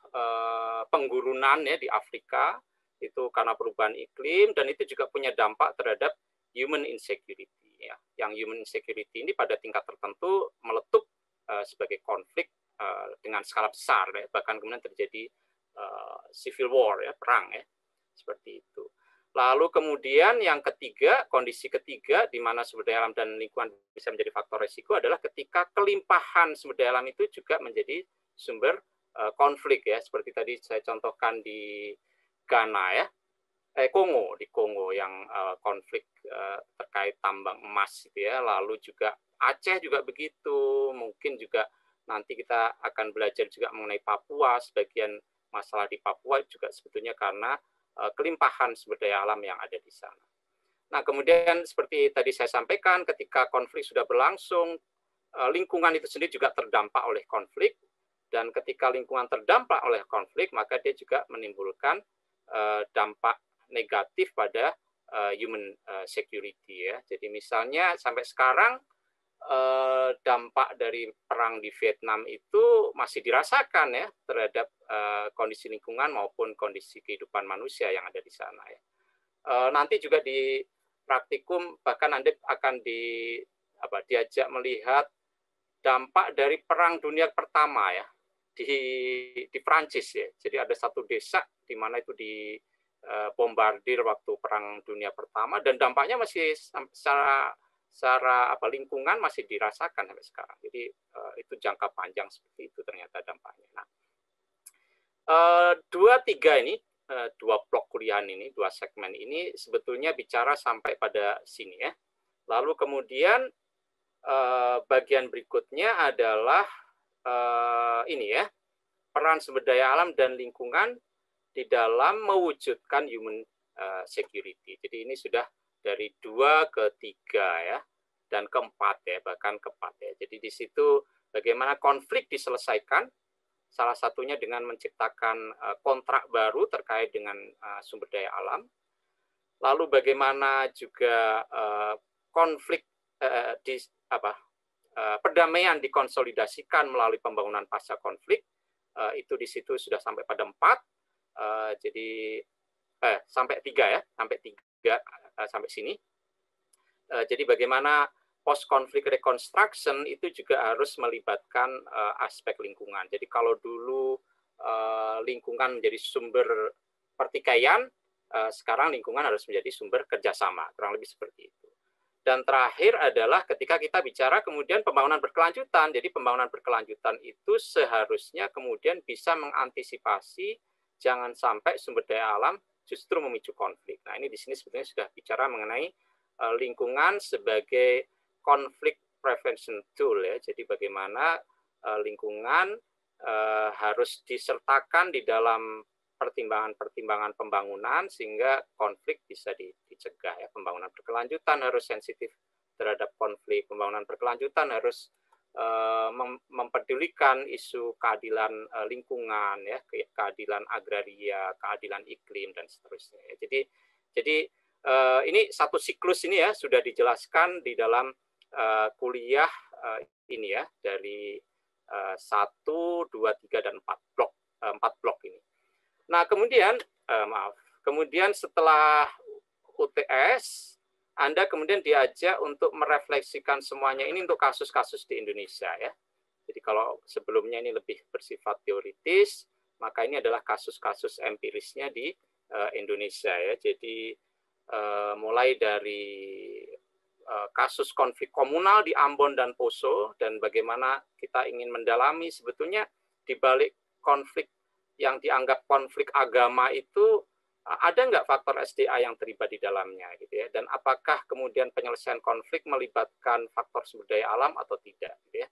penggurunan ya di Afrika, itu karena perubahan iklim, dan itu juga punya dampak terhadap human insecurity ya. Yang human insecurity ini pada tingkat tertentu meletup sebagai konflik dengan skala besar ya, bahkan kemudian terjadi civil war ya, perang ya, seperti itu. Lalu kemudian yang ketiga, kondisi ketiga di mana sumber daya alam dan lingkungan bisa menjadi faktor risiko adalah ketika kelimpahan sumber daya alam itu juga menjadi sumber konflik ya, seperti tadi saya contohkan di Ghana ya. Kongo yang konflik terkait tambang emas gitu ya. Lalu juga Aceh juga begitu. Mungkin juga nanti kita akan belajar juga mengenai Papua. Sebagian masalah di Papua juga sebetulnya karena kelimpahan sumber daya alam yang ada di sana. Nah, kemudian seperti tadi saya sampaikan, ketika konflik sudah berlangsung, lingkungan itu sendiri juga terdampak oleh konflik, dan ketika lingkungan terdampak oleh konflik, maka dia juga menimbulkan dampak negatif pada human security ya. Jadi misalnya sampai sekarang dampak dari perang di Vietnam itu masih dirasakan ya terhadap kondisi lingkungan maupun kondisi kehidupan manusia yang ada di sana ya. Nanti juga di praktikum bahkan Anda akan diajak melihat dampak dari Perang Dunia Pertama ya di Prancis ya. Jadi ada satu desa di mana itu dibombardir waktu Perang Dunia Pertama dan dampaknya masih secara lingkungan masih dirasakan sampai sekarang. Jadi itu jangka panjang seperti itu ternyata dampaknya. Nah, 2-3 ini, 2 blok kuliahan ini, 2 segmen ini sebetulnya bicara sampai pada sini ya. Lalu kemudian bagian berikutnya adalah ini ya, peran sumber daya alam dan lingkungan di dalam mewujudkan human security. Jadi ini sudah dari 2 ke 3 ya, dan ke 4 ya, bahkan ke 4 ya. Jadi di situ bagaimana konflik diselesaikan, salah satunya dengan menciptakan kontrak baru terkait dengan sumber daya alam. Lalu bagaimana juga konflik perdamaian dikonsolidasikan melalui pembangunan pasca konflik, itu di situ sudah sampai pada 4, jadi sampai 3 ya, sampai sini. Jadi bagaimana post konflik reconstruction itu juga harus melibatkan aspek lingkungan. Jadi kalau dulu lingkungan menjadi sumber pertikaian, sekarang lingkungan harus menjadi sumber kerjasama, kurang lebih seperti itu. Dan terakhir adalah ketika kita bicara kemudian pembangunan berkelanjutan. Jadi pembangunan berkelanjutan itu seharusnya kemudian bisa mengantisipasi jangan sampai sumber daya alam justru memicu konflik. Nah, ini di sini sebetulnya sudah bicara mengenai lingkungan sebagai conflict prevention tool ya. Jadi bagaimana lingkungan harus disertakan di dalam pertimbangan-pertimbangan pembangunan sehingga konflik bisa dicegah ya. Pembangunan berkelanjutan harus sensitif terhadap konflik, pembangunan berkelanjutan harus mempedulikan isu keadilan lingkungan ya, keadilan agraria, keadilan iklim dan seterusnya. Jadi ini satu siklus ini ya sudah dijelaskan di dalam kuliah ini ya dari 1, 2, 3 dan 4 blok ini. Nah, kemudian setelah UTS, Anda kemudian diajak untuk merefleksikan semuanya ini untuk kasus-kasus di Indonesia ya. Jadi kalau sebelumnya ini lebih bersifat teoritis, maka ini adalah kasus-kasus empirisnya di Indonesia ya. Jadi mulai dari kasus konflik komunal di Ambon dan Poso dan bagaimana kita ingin mendalami sebetulnya di balik konflik yang dianggap konflik agama itu ada nggak faktor SDA yang terlibat di dalamnya gitu ya, dan apakah kemudian penyelesaian konflik melibatkan faktor sumber daya alam atau tidak gitu ya.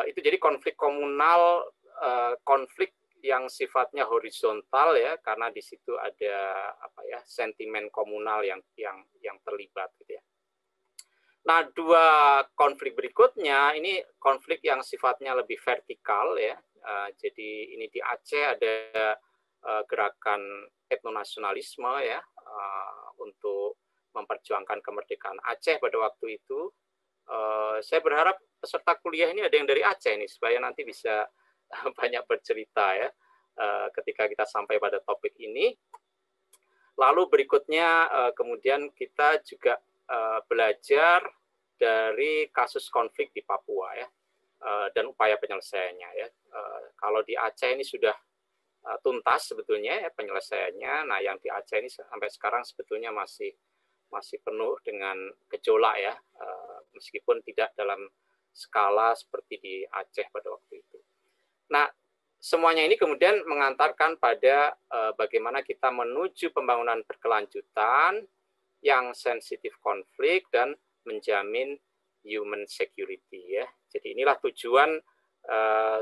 Itu jadi konflik komunal, konflik yang sifatnya horizontal ya, karena di situ ada sentimen komunal yang terlibat gitu ya. Nah, 2 konflik berikutnya ini konflik yang sifatnya lebih vertikal ya. Jadi ini di Aceh ada gerakan etnonasionalisme ya untuk memperjuangkan kemerdekaan Aceh pada waktu itu. Saya berharap peserta kuliah ini ada yang dari Aceh nih supaya nanti bisa banyak bercerita ya ketika kita sampai pada topik ini. Lalu berikutnya kemudian kita juga belajar dari kasus konflik di Papua ya dan upaya penyelesaiannya ya. Kalau di Aceh ini sudah tuntas sebetulnya ya penyelesaiannya. Nah, yang di Aceh ini sampai sekarang sebetulnya masih penuh dengan gejolak ya, meskipun tidak dalam skala seperti di Aceh pada waktu itu. Nah, semuanya ini kemudian mengantarkan pada bagaimana kita menuju pembangunan berkelanjutan yang sensitif konflik dan menjamin human security ya. Jadi inilah tujuan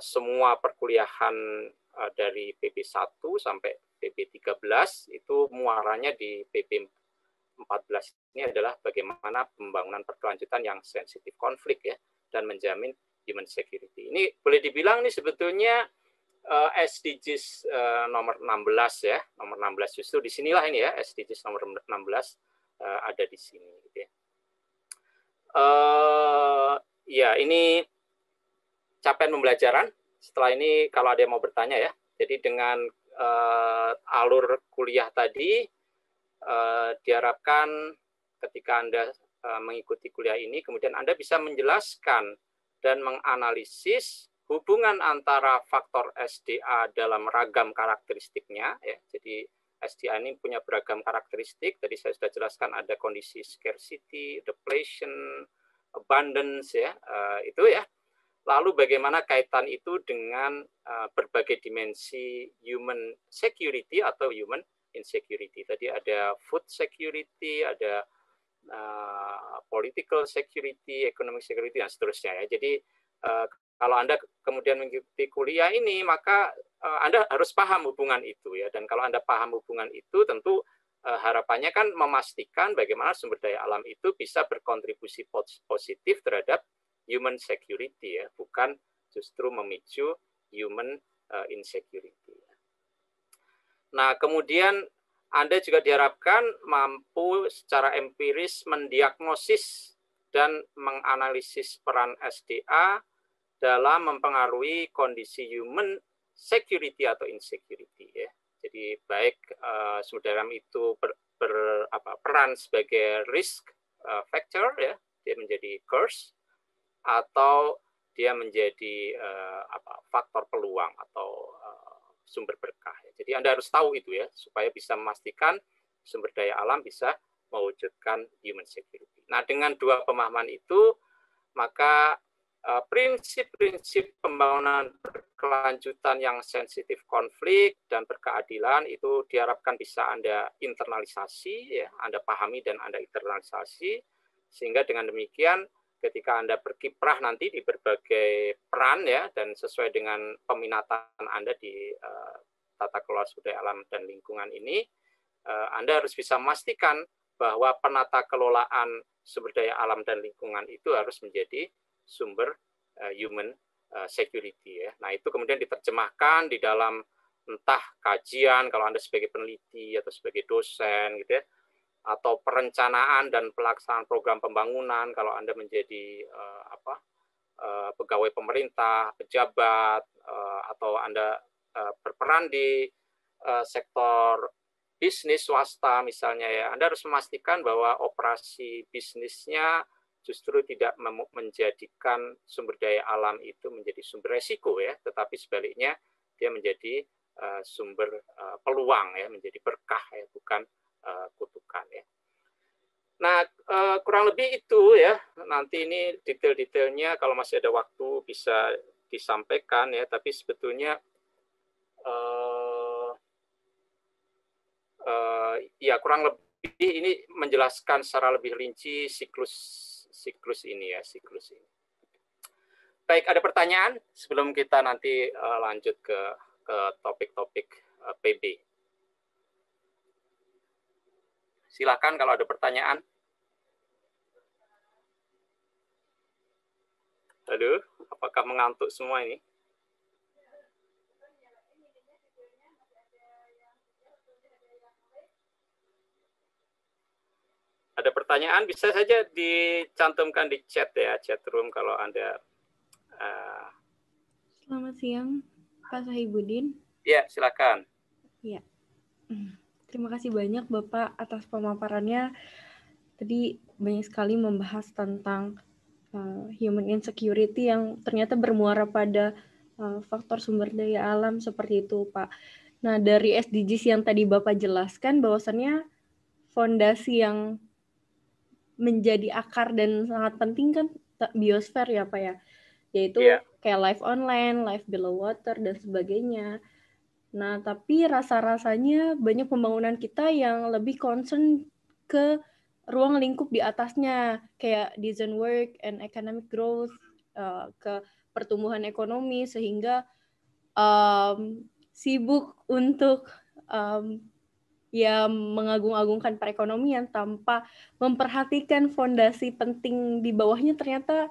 semua perkuliahan dari PP 1 sampai PP 13 itu muaranya di PP 14 ini adalah bagaimana pembangunan berkelanjutan yang sensitif konflik ya dan menjamin human security. Ini boleh dibilang ini sebetulnya SDGs nomor 16 ya, nomor 16 justru di sinilah ini ya SDGs nomor 16 ada di sini gitu ya. Ya ini capaian pembelajaran. Setelah ini kalau ada yang mau bertanya ya. Jadi dengan alur kuliah tadi diharapkan ketika Anda mengikuti kuliah ini kemudian Anda bisa menjelaskan dan menganalisis hubungan antara faktor SDA dalam ragam karakteristiknya ya. Jadi SDA ini punya beragam karakteristik. Tadi saya sudah jelaskan ada kondisi scarcity, depletion, abundance ya, itu ya. Lalu bagaimana kaitan itu dengan berbagai dimensi human security atau human insecurity. Tadi ada food security, ada political security, economic security dan seterusnya ya. Jadi kalau Anda kemudian mengikuti kuliah ini, maka Anda harus paham hubungan itu ya. Dan kalau Anda paham hubungan itu, tentu harapannya kan memastikan bagaimana sumber daya alam itu bisa berkontribusi positif terhadap human security ya, bukan justru memicu human insecurity. Nah, kemudian Anda juga diharapkan mampu secara empiris mendiagnosis dan menganalisis peran SDA dalam mempengaruhi kondisi human security atau insecurity ya. Jadi baik sumber daya alam itu peran sebagai risk factor ya, dia menjadi curse atau dia menjadi faktor peluang atau sumber berkah. Jadi Anda harus tahu itu ya supaya bisa memastikan sumber daya alam bisa mewujudkan human security. Nah, dengan dua pemahaman itu maka prinsip-prinsip pembangunan berkelanjutan yang sensitif konflik dan berkeadilan itu diharapkan bisa Anda internalisasi, ya, Anda pahami dan Anda internalisasi, sehingga dengan demikian ketika Anda berkiprah nanti di berbagai peran ya dan sesuai dengan peminatan Anda di tata kelola sumber daya alam dan lingkungan ini, Anda harus bisa memastikan bahwa penata kelolaan sumber daya alam dan lingkungan itu harus menjadi sumber human security ya. Nah, itu kemudian diterjemahkan di dalam entah kajian kalau Anda sebagai peneliti atau sebagai dosen gitu ya, atau perencanaan dan pelaksanaan program pembangunan kalau Anda menjadi pegawai pemerintah, pejabat, atau Anda berperan di sektor bisnis swasta misalnya ya, Anda harus memastikan bahwa operasi bisnisnya justru tidak menjadikan sumber daya alam itu menjadi sumber resiko ya, tetapi sebaliknya dia menjadi sumber peluang ya, menjadi berkah ya, bukan kutukan ya. Nah, kurang lebih itu ya. Nanti ini detail-detailnya kalau masih ada waktu bisa disampaikan ya, tapi sebetulnya ya kurang lebih ini menjelaskan secara lebih rinci siklus ini ya, siklus ini. Baik, ada pertanyaan sebelum kita nanti lanjut ke topik-topik PB. Silakan kalau ada pertanyaan. Halo, apakah mengantuk semua ini? Ada pertanyaan bisa saja dicantumkan di chat ya, chat room kalau Anda. Selamat siang, Pak Sahibudin. Ya, silakan. Ya, terima kasih banyak Bapak atas pemaparannya. Tadi banyak sekali membahas tentang human insecurity yang ternyata bermuara pada faktor sumber daya alam seperti itu, Pak. Nah, dari SDGs yang tadi Bapak jelaskan bahwasannya fondasi yang menjadi akar dan sangat penting kan biosfer ya Pak ya. yaitu kayak live online, live below water, dan sebagainya. Nah, tapi rasa-rasanya banyak pembangunan kita yang lebih concern ke ruang lingkup di atasnya, kayak decent work and economic growth, ke pertumbuhan ekonomi, sehingga sibuk untuk ya mengagung-agungkan perekonomian tanpa memperhatikan fondasi penting di bawahnya ternyata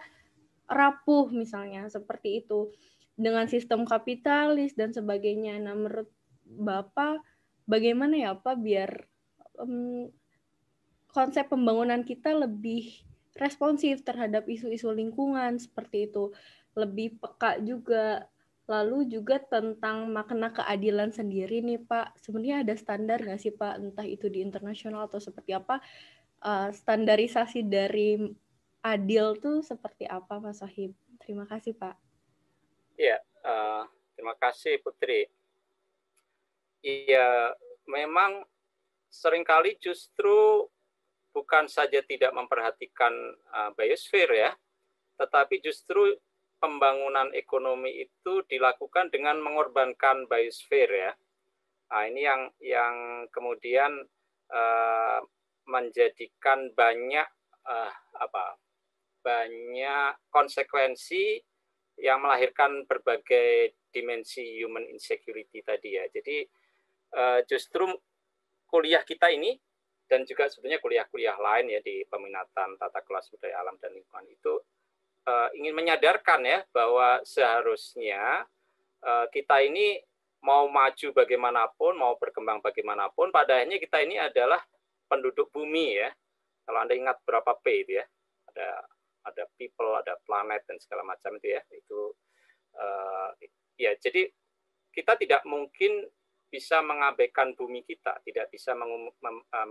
rapuh, misalnya seperti itu, dengan sistem kapitalis dan sebagainya. Nah, menurut Bapak bagaimana ya Pak biar konsep pembangunan kita lebih responsif terhadap isu-isu lingkungan seperti itu, lebih peka juga. Lalu juga tentang makna keadilan sendiri nih Pak, sebenarnya ada standar nggak sih Pak, entah itu di internasional atau seperti apa, standarisasi dari adil tuh seperti apa Pak Sohib? Terima kasih Pak. Iya, terima kasih Putri. Iya, memang seringkali justru bukan saja tidak memperhatikan biosfer ya, tetapi justru pembangunan ekonomi itu dilakukan dengan mengorbankan biosfer ya. Nah, ini yang kemudian menjadikan banyak banyak konsekuensi yang melahirkan berbagai dimensi human insecurity tadi ya. Jadi justru kuliah kita ini dan juga sebetulnya kuliah-kuliah lain ya di peminatan tata kelola sumber daya alam dan lingkungan itu ingin menyadarkan ya bahwa seharusnya kita ini mau maju bagaimanapun, mau berkembang bagaimanapun, pada akhirnya kita ini adalah penduduk bumi ya. Kalau Anda ingat berapa P itu ya, ada people, ada planet dan segala macam itu ya. Itu ya jadi kita tidak mungkin bisa mengabaikan bumi kita, tidak bisa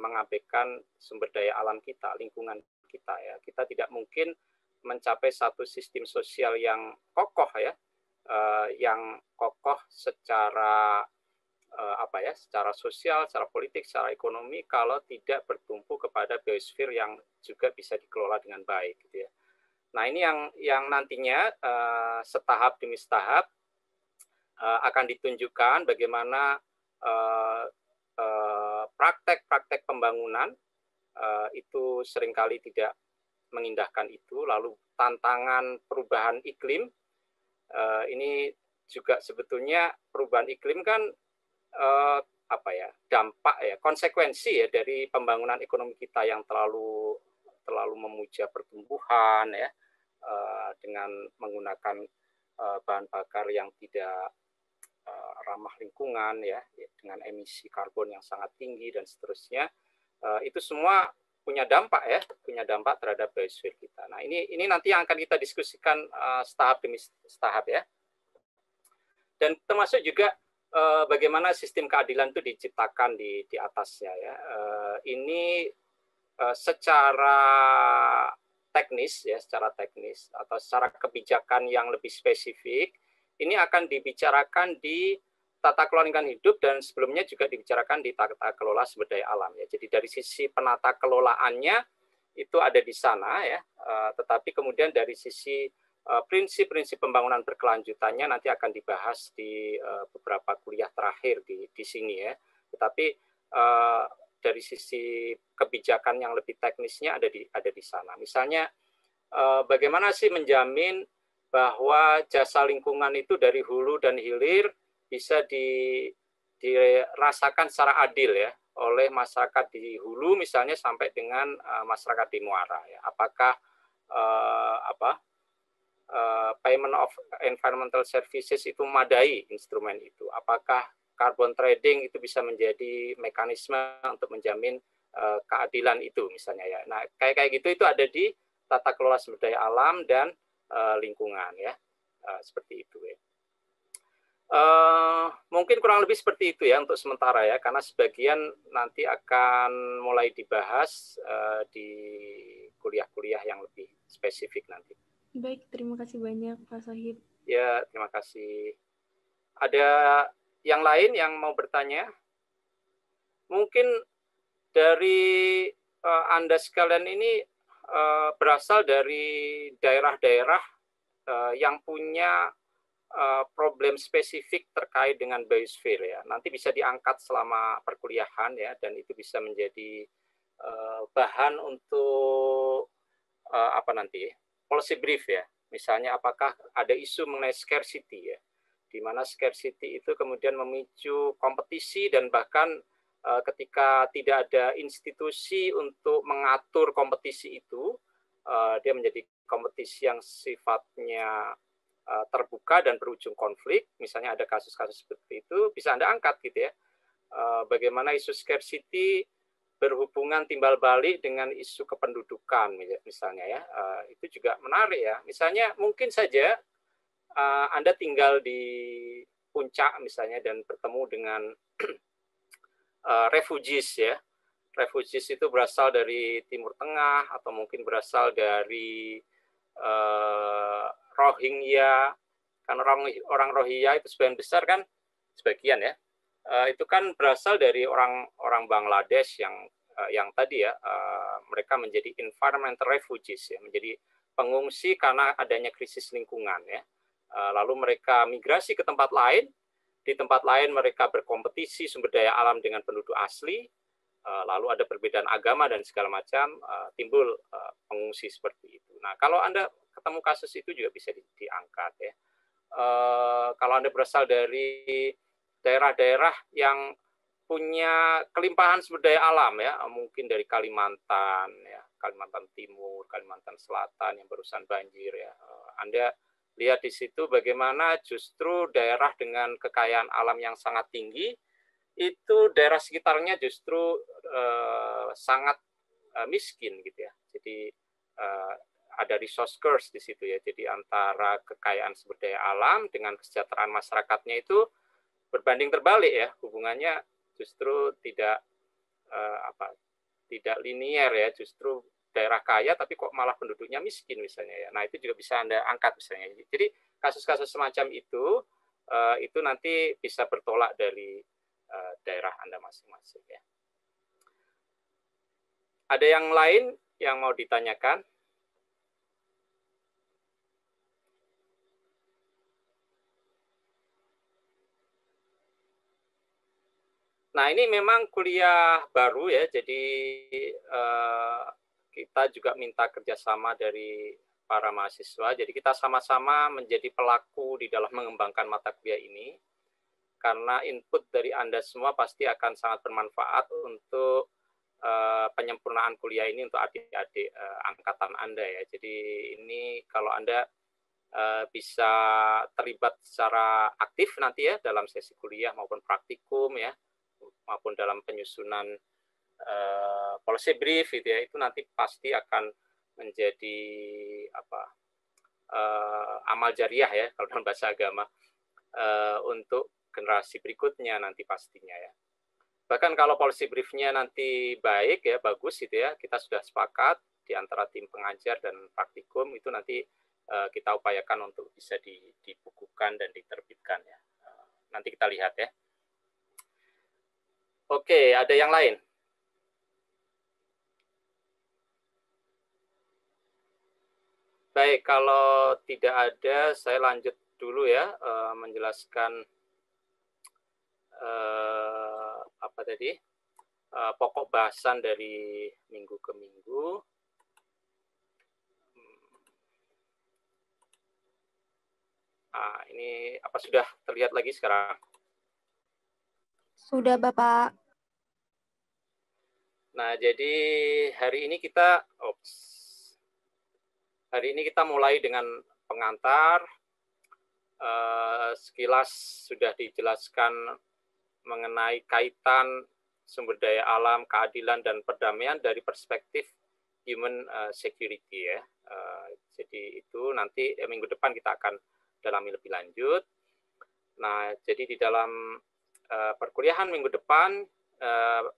mengabaikan sumber daya alam kita, lingkungan kita ya. Kita tidak mungkin mencapai satu sistem sosial yang kokoh ya, yang kokoh secara secara sosial, secara politik, secara ekonomi kalau tidak bertumpu kepada biosfer yang juga bisa dikelola dengan baik gitu ya. Nah, ini yang nantinya setahap demi setahap akan ditunjukkan bagaimana praktek-praktek pembangunan itu seringkali tidak mengindahkan itu. Lalu tantangan perubahan iklim, ini juga sebetulnya perubahan iklim kan dampak ya, konsekuensi ya dari pembangunan ekonomi kita yang terlalu memuja pertumbuhan ya, dengan menggunakan bahan bakar yang tidak ramah lingkungan ya, dengan emisi karbon yang sangat tinggi dan seterusnya, itu semua punya dampak terhadap biosfer kita. Nah, ini nanti yang akan kita diskusikan setahap demi setahap ya. Dan termasuk juga bagaimana sistem keadilan itu diciptakan di atasnya ya. Ini secara teknis atau secara kebijakan yang lebih spesifik, ini akan dibicarakan di tata kelola lingkungan hidup dan sebelumnya juga dibicarakan di tata kelola sumber daya alam ya. Jadi dari sisi penata kelolaannya itu ada di sana ya, tetapi kemudian dari sisi prinsip-prinsip pembangunan berkelanjutannya nanti akan dibahas di beberapa kuliah terakhir di sini ya. Tetapi dari sisi kebijakan yang lebih teknisnya ada di sana. Misalnya bagaimana sih menjamin bahwa jasa lingkungan itu dari hulu dan hilir bisa dirasakan secara adil ya oleh masyarakat di hulu misalnya sampai dengan masyarakat di muara ya. Apakah payment of environmental services itu memadai instrumen itu? Apakah carbon trading itu bisa menjadi mekanisme untuk menjamin keadilan itu misalnya ya. Nah, kayak gitu itu ada di tata kelola sumber daya alam dan lingkungan ya, seperti itu ya. Mungkin kurang lebih seperti itu ya untuk sementara ya, karena sebagian nanti akan mulai dibahas di kuliah-kuliah yang lebih spesifik nanti. Baik, terima kasih banyak Pak Sohib. Ya, terima kasih. Ada yang lain yang mau bertanya? Mungkin dari Anda sekalian ini berasal dari daerah-daerah yang punya problem spesifik terkait dengan biosphere ya. Nanti bisa diangkat selama perkuliahan ya, dan itu bisa menjadi bahan untuk apa nanti policy brief ya. Misalnya apakah ada isu mengenai scarcity ya, di mana scarcity itu kemudian memicu kompetisi dan bahkan ketika tidak ada institusi untuk mengatur kompetisi itu, dia menjadi kompetisi yang sifatnya terbuka dan berujung konflik. Misalnya ada kasus-kasus seperti itu, bisa Anda angkat gitu ya. Bagaimana isu scarcity berhubungan timbal balik dengan isu kependudukan misalnya ya, itu juga menarik ya. Misalnya mungkin saja Anda tinggal di puncak misalnya dan bertemu dengan refugees ya. Refugees itu berasal dari Timur Tengah atau mungkin berasal dari Rohingya. Karena orang Rohingya itu sebagian besar kan, sebagian ya, itu kan berasal dari orang Bangladesh yang tadi ya, mereka menjadi environmental refugees ya, menjadi pengungsi karena adanya krisis lingkungan ya. Lalu mereka migrasi ke tempat lain, di tempat lain mereka berkompetisi sumber daya alam dengan penduduk asli, lalu ada perbedaan agama dan segala macam, timbul pengungsi seperti itu. Nah, kalau Anda ketemu kasus itu juga bisa diangkat ya. Kalau Anda berasal dari daerah-daerah yang punya kelimpahan sumber daya alam ya, mungkin dari Kalimantan ya, Kalimantan Timur, Kalimantan Selatan yang barusan banjir ya. Anda lihat di situ bagaimana justru daerah dengan kekayaan alam yang sangat tinggi itu daerah sekitarnya justru sangat miskin gitu ya. Jadi ada resource curse di situ ya. Jadi antara kekayaan sumber daya alam dengan kesejahteraan masyarakatnya itu berbanding terbalik ya, hubungannya justru tidak tidak linier ya, justru daerah kaya tapi kok malah penduduknya miskin misalnya ya. Nah, itu juga bisa Anda angkat misalnya. Jadi kasus-kasus semacam itu nanti bisa bertolak dari daerah Anda masing-masing ya. Ada yang lain yang mau ditanyakan? Nah, ini memang kuliah baru ya, jadi kita juga minta kerjasama dari para mahasiswa. Jadi kita sama-sama menjadi pelaku di dalam mengembangkan mata kuliah ini, karena input dari Anda semua pasti akan sangat bermanfaat untuk penyempurnaan kuliah ini untuk adik-adik angkatan Anda ya. Jadi ini kalau Anda bisa terlibat secara aktif nanti ya dalam sesi kuliah maupun praktikum ya, maupun dalam penyusunan policy brief gitu ya, itu nanti pasti akan menjadi amal jariah ya kalau dalam bahasa agama untuk generasi berikutnya nanti pastinya ya. Bahkan kalau policy briefnya nanti baik ya, bagus gitu ya, kita sudah sepakat di antara tim pengajar dan praktikum itu nanti kita upayakan untuk bisa dibukukan dan diterbitkan ya. Nanti kita lihat ya. Oke, ada yang lain? Baik, kalau tidak ada, saya lanjut dulu ya, menjelaskan apa tadi, pokok bahasan dari minggu ke minggu. Nah, ini apa sudah terlihat lagi sekarang? Sudah, Bapak. Nah, jadi hari ini kita mulai dengan pengantar. Sekilas sudah dijelaskan mengenai kaitan sumber daya alam, keadilan, dan perdamaian dari perspektif human security ya. Jadi itu nanti minggu depan kita akan dalami lebih lanjut. Nah, jadi di dalam perkuliahan minggu depan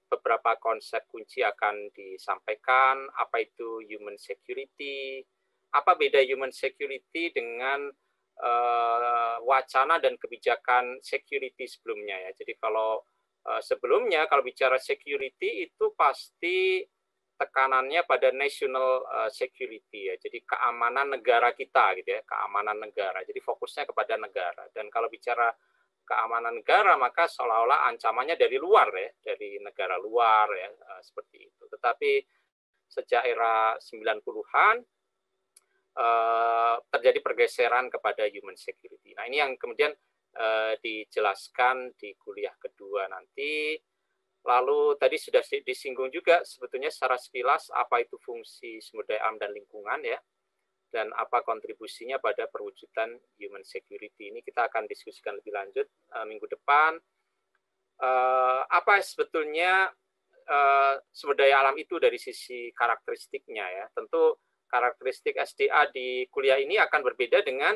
beberapa konsep kunci akan disampaikan. Apa itu human security? Apa beda human security dengan wacana dan kebijakan security sebelumnya ya. Jadi kalau sebelumnya kalau bicara security itu pasti tekanannya pada national security ya, jadi keamanan negara kita gitu ya, keamanan negara. Jadi fokusnya kepada negara. Dan kalau bicara keamanan negara maka seolah-olah ancamannya dari luar ya, dari negara luar ya, seperti itu. Tetapi sejak era 90-an terjadi pergeseran kepada human security. Nah, ini yang kemudian dijelaskan di kuliah kedua nanti. Lalu tadi sudah disinggung juga sebetulnya secara sekilas apa itu fungsi sumber daya alam dan lingkungan ya, dan apa kontribusinya pada perwujudan human security. Ini kita akan diskusikan lebih lanjut minggu depan. Apa sebetulnya sumber daya alam itu dari sisi karakteristiknya ya. Tentu karakteristik SDA di kuliah ini akan berbeda dengan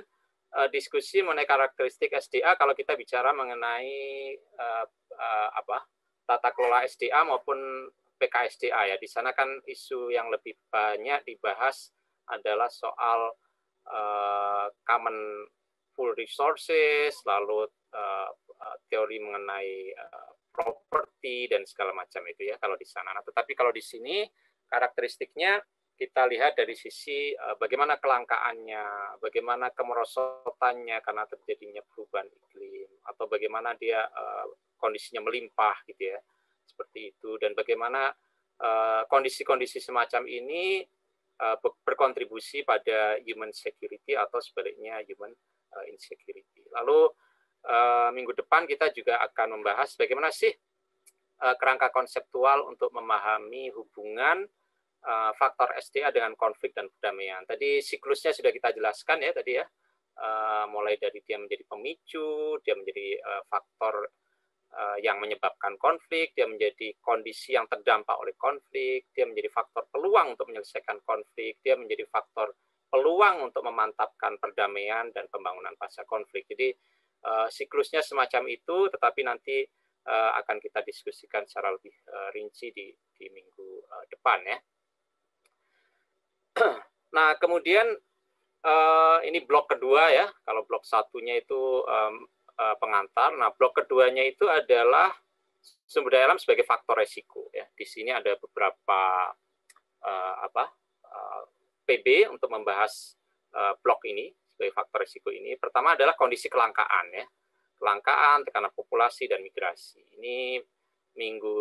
diskusi mengenai karakteristik SDA kalau kita bicara mengenai tata kelola SDA maupun PKSDA ya. Di sana kan isu yang lebih banyak dibahas adalah soal common full resources, lalu teori mengenai property dan segala macam itu ya kalau di sana. Nah, tetapi kalau di sini karakteristiknya kita lihat dari sisi bagaimana kelangkaannya, bagaimana kemerosotannya karena terjadinya perubahan iklim, atau bagaimana dia kondisinya melimpah gitu ya, seperti itu, dan bagaimana kondisi-kondisi semacam ini berkontribusi pada human security atau sebaliknya human insecurity. Lalu minggu depan kita juga akan membahas bagaimana sih kerangka konseptual untuk memahami hubungan faktor SDA dengan konflik dan perdamaian. Tadi siklusnya sudah kita jelaskan ya tadi ya, mulai dari dia menjadi pemicu, dia menjadi faktor yang menyebabkan konflik, dia menjadi kondisi yang terdampak oleh konflik, dia menjadi faktor peluang untuk menyelesaikan konflik, dia menjadi faktor peluang untuk memantapkan perdamaian dan pembangunan pasca konflik. Jadi siklusnya semacam itu, tetapi nanti akan kita diskusikan secara lebih rinci di minggu depan ya. Nah, kemudian ini blok kedua ya, kalau blok satunya itu pengantar. Nah, blok keduanya itu adalah sumber daya alam sebagai faktor resiko ya. Di sini ada beberapa PB untuk membahas blok ini sebagai faktor resiko ini. Pertama adalah kondisi kelangkaan ya. Kelangkaan, tekanan populasi dan migrasi. Ini minggu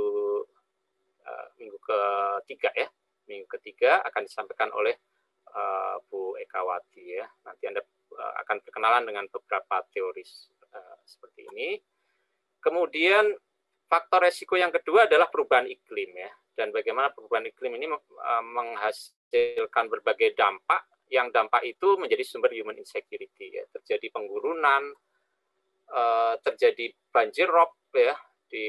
ketiga ya. Minggu ketiga akan disampaikan oleh Bu Ekawati ya. Nanti Anda akan berkenalan dengan beberapa teori seperti ini. Kemudian faktor resiko yang kedua adalah perubahan iklim ya, dan bagaimana perubahan iklim ini menghasilkan berbagai dampak, yang dampak itu menjadi sumber human insecurity ya. Terjadi penggurunan, terjadi banjir rob ya di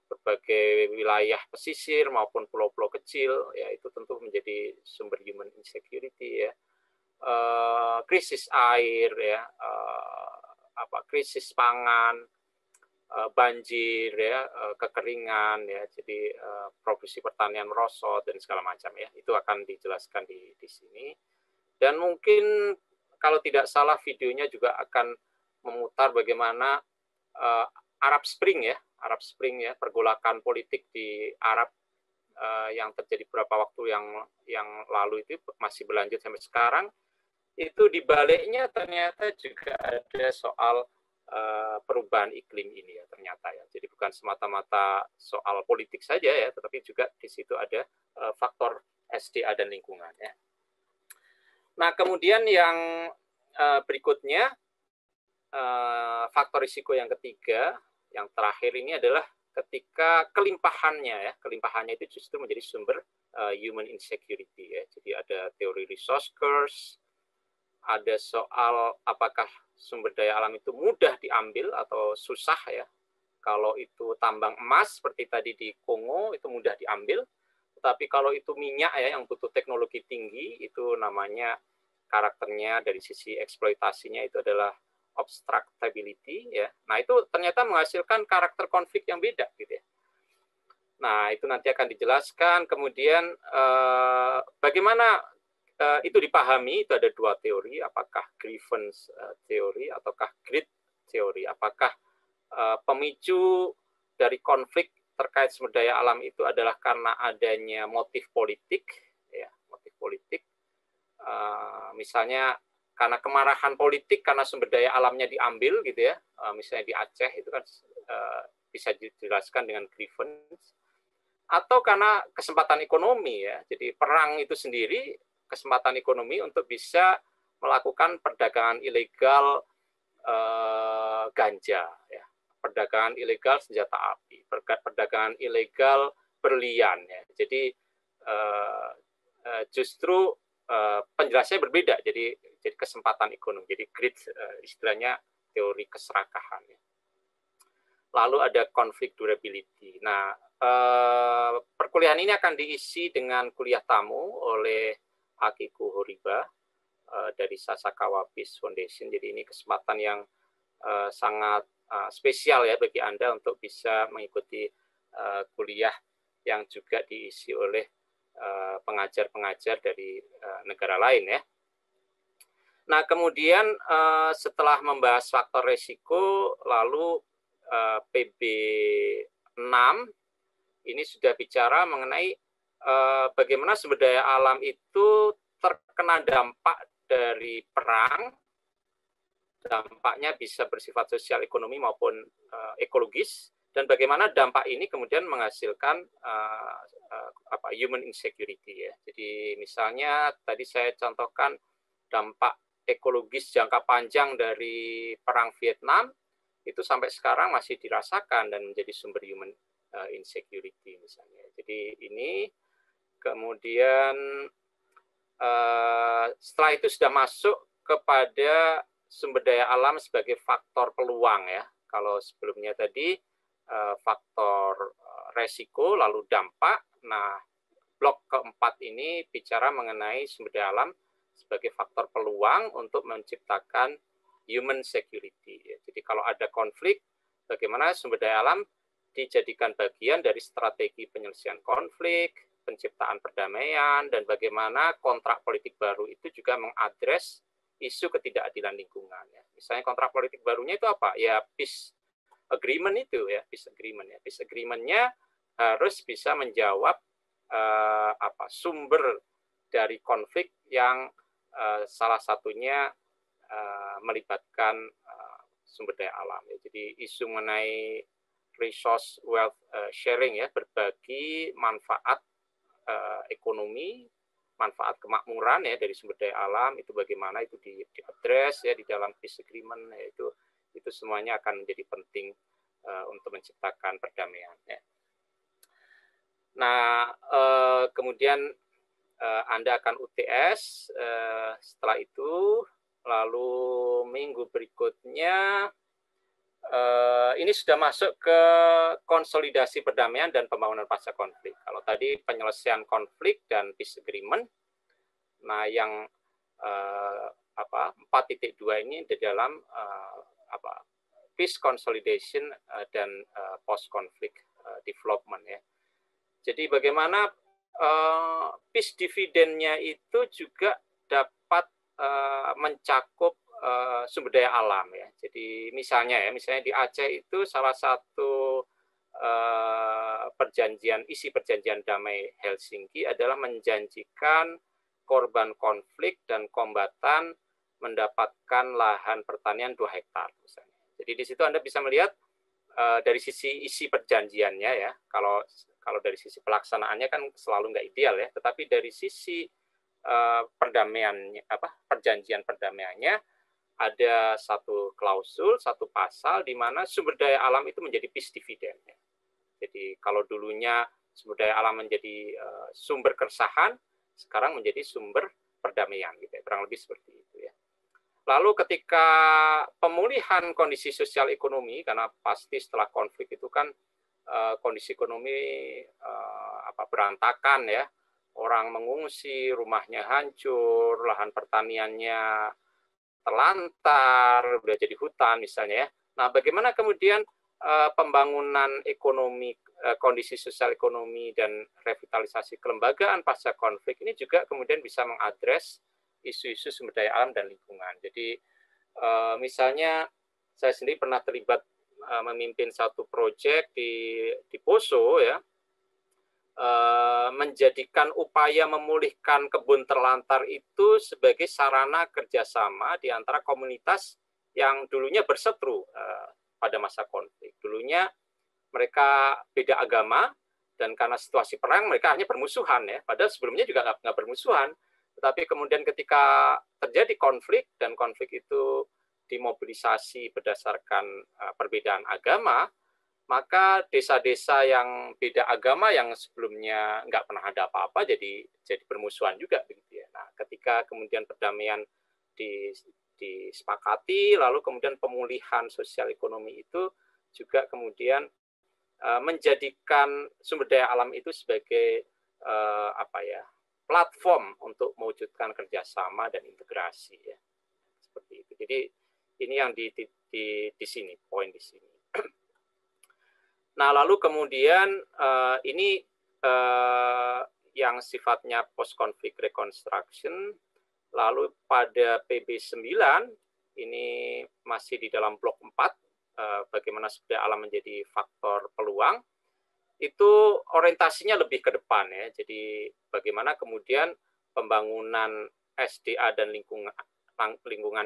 berbagai wilayah pesisir maupun pulau-pulau kecil ya, itu tentu menjadi sumber human insecurity ya. Krisis air ya, krisis pangan, banjir ya, kekeringan ya, jadi produksi pertanian merosot dan segala macam ya, itu akan dijelaskan di sini. Dan mungkin kalau tidak salah videonya juga akan memutar bagaimana Arab Spring ya, pergolakan politik di Arab yang terjadi beberapa waktu yang lalu itu masih berlanjut sampai sekarang. Itu di baliknya ternyata juga ada soal perubahan iklim ini ya ternyata ya. Jadi bukan semata-mata soal politik saja ya, tetapi juga di situ ada faktor SDA dan lingkungan ya. Nah, kemudian yang berikutnya faktor risiko yang ketiga, yang terakhir ini adalah ketika kelimpahannya itu justru menjadi sumber human insecurity ya. Jadi ada teori resource curse, ada soal apakah sumber daya alam itu mudah diambil atau susah ya. Kalau itu tambang emas seperti tadi di Kongo itu mudah diambil, tetapi kalau itu minyak ya yang butuh teknologi tinggi, itu namanya karakternya dari sisi eksploitasinya itu adalah obstructability ya. Nah, itu ternyata menghasilkan karakter konflik yang beda gitu ya. Nah, itu nanti akan dijelaskan. Kemudian bagaimana itu dipahami, itu ada dua teori, apakah grievance teori ataukah greed teori, apakah pemicu dari konflik terkait sumber daya alam itu adalah karena adanya motif politik, ya, motif politik. Misalnya karena kemarahan politik karena sumber daya alamnya diambil gitu ya, misalnya di Aceh itu kan bisa dijelaskan dengan grievance, atau karena kesempatan ekonomi ya. Jadi perang itu sendiri kesempatan ekonomi untuk bisa melakukan perdagangan ilegal ganja, ya, perdagangan ilegal senjata api, perdagangan ilegal berlian. Ya. Jadi justru penjelasannya berbeda. Jadi kesempatan ekonomi. Jadi greed istilahnya teori keserakahan. Ya. Lalu ada konflik durability. Nah, perkuliahan ini akan diisi dengan kuliah tamu oleh Akiko Horiba dari Sasakawa Peace Foundation. Jadi ini kesempatan yang sangat spesial ya bagi Anda untuk bisa mengikuti kuliah yang juga diisi oleh pengajar-pengajar dari negara lain ya. Nah, kemudian setelah membahas faktor risiko, lalu PB 6 ini sudah bicara mengenai bagaimana sumber daya alam itu terkena dampak dari perang. Dampaknya bisa bersifat sosial, ekonomi maupun ekologis, dan bagaimana dampak ini kemudian menghasilkan human insecurity ya. Jadi misalnya tadi saya contohkan dampak ekologis jangka panjang dari perang Vietnam itu sampai sekarang masih dirasakan dan menjadi sumber human insecurity misalnya. Jadi ini kemudian setelah itu sudah masuk kepada sumber daya alam sebagai faktor peluang ya. Kalau sebelumnya tadi faktor resiko lalu dampak. Nah, blok keempat ini bicara mengenai sumber daya alam sebagai faktor peluang untuk menciptakan human security. Jadi kalau ada konflik, bagaimana sumber daya alam dijadikan bagian dari strategi penyelesaian konflik, penciptaan perdamaian, dan bagaimana kontrak politik baru itu juga mengadres isu ketidakadilan lingkungan. Ya. Misalnya kontrak politik barunya itu apa? Ya peace agreement itu ya, peace agreement ya. Peace agreement-nya harus bisa menjawab sumber dari konflik yang salah satunya melibatkan sumber daya alam. Ya. Jadi isu mengenai resource wealth sharing ya, berbagi manfaat ekonomi, manfaat kemakmuran ya dari sumber daya alam itu bagaimana itu diadres ya di dalam peace agreement ya, itu semuanya akan menjadi penting untuk menciptakan perdamaian ya. Nah, kemudian Anda akan UTS setelah itu, lalu minggu berikutnya ini sudah masuk ke konsolidasi perdamaian dan pembangunan pasca konflik. Kalau tadi penyelesaian konflik dan peace agreement, nah yang 4.2 ini di dalam peace consolidation dan post conflict development ya. Jadi bagaimana peace dividend-nya itu juga dapat mencakup sumber daya alam ya. Jadi misalnya di Aceh itu salah satu isi perjanjian damai Helsinki adalah menjanjikan korban konflik dan kombatan mendapatkan lahan pertanian 2 hektar misalnya. Jadi di situ Anda bisa melihat dari sisi isi perjanjiannya ya. Kalau dari sisi pelaksanaannya kan selalu nggak ideal ya, tetapi dari sisi perdamaiannya perjanjian perdamaiannya ada satu klausul, satu pasal di mana sumber daya alam itu menjadi peace dividend. Ya. Jadi kalau dulunya sumber daya alam menjadi sumber keresahan, sekarang menjadi sumber perdamaian gitu ya. Kurang lebih seperti itu ya. Lalu ketika pemulihan kondisi sosial ekonomi, karena pasti setelah konflik itu kan kondisi ekonomi berantakan ya, orang mengungsi, rumahnya hancur, lahan pertaniannya terlantar, udah jadi hutan misalnya ya. Nah, bagaimana kemudian pembangunan ekonomi, kondisi sosial ekonomi dan revitalisasi kelembagaan pasca konflik ini juga kemudian bisa mengadres isu-isu sumber daya alam dan lingkungan. Jadi misalnya saya sendiri pernah terlibat memimpin satu proyek di Poso ya, menjadikan upaya memulihkan kebun terlantar itu sebagai sarana kerjasama di antara komunitas yang dulunya berseteru pada masa konflik. Dulunya mereka beda agama, dan karena situasi perang mereka hanya bermusuhan ya. Padahal sebelumnya juga nggak bermusuhan. Tetapi kemudian ketika terjadi konflik dan konflik itu dimobilisasi berdasarkan perbedaan agama, maka desa-desa yang beda agama yang sebelumnya nggak pernah ada apa-apa jadi bermusuhan juga begitu ya. Nah, ketika kemudian perdamaian disepakati, lalu kemudian pemulihan sosial ekonomi itu juga kemudian menjadikan sumber daya alam itu sebagai platform untuk mewujudkan kerjasama dan integrasi ya, seperti itu. Jadi ini yang di sini, poin di sini. Nah, lalu kemudian ini yang sifatnya post conflict reconstruction. Lalu pada PB9 ini masih di dalam blok 4, bagaimana sumber daya alam menjadi faktor peluang. Itu orientasinya lebih ke depan ya. Jadi bagaimana kemudian pembangunan SDA dan lingkungan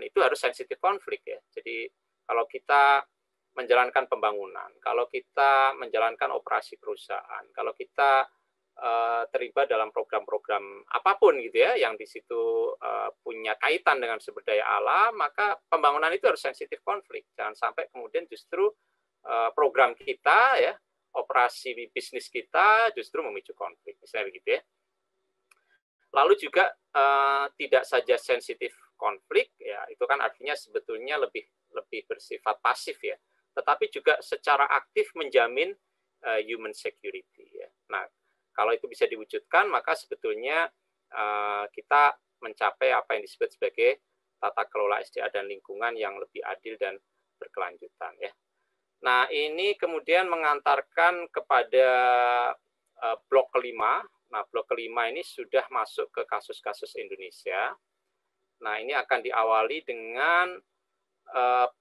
itu harus sensitif konflik ya. Jadi kalau kita menjalankan pembangunan, kalau kita menjalankan operasi perusahaan, kalau kita terlibat dalam program-program apapun gitu ya, yang di situ punya kaitan dengan sumber daya alam, maka pembangunan itu harus sensitif konflik. Jangan sampai kemudian justru program kita ya, operasi bisnis kita justru memicu konflik, misalnya begitu ya. Lalu juga tidak saja sensitif konflik ya, itu kan artinya sebetulnya lebih bersifat pasif ya, tetapi juga secara aktif menjamin human security ya. Nah, kalau itu bisa diwujudkan, maka sebetulnya kita mencapai apa yang disebut sebagai tata kelola SDA dan lingkungan yang lebih adil dan berkelanjutan ya. Nah, ini kemudian mengantarkan kepada blok kelima. Nah, blok kelima ini sudah masuk ke kasus-kasus Indonesia. Nah, ini akan diawali dengan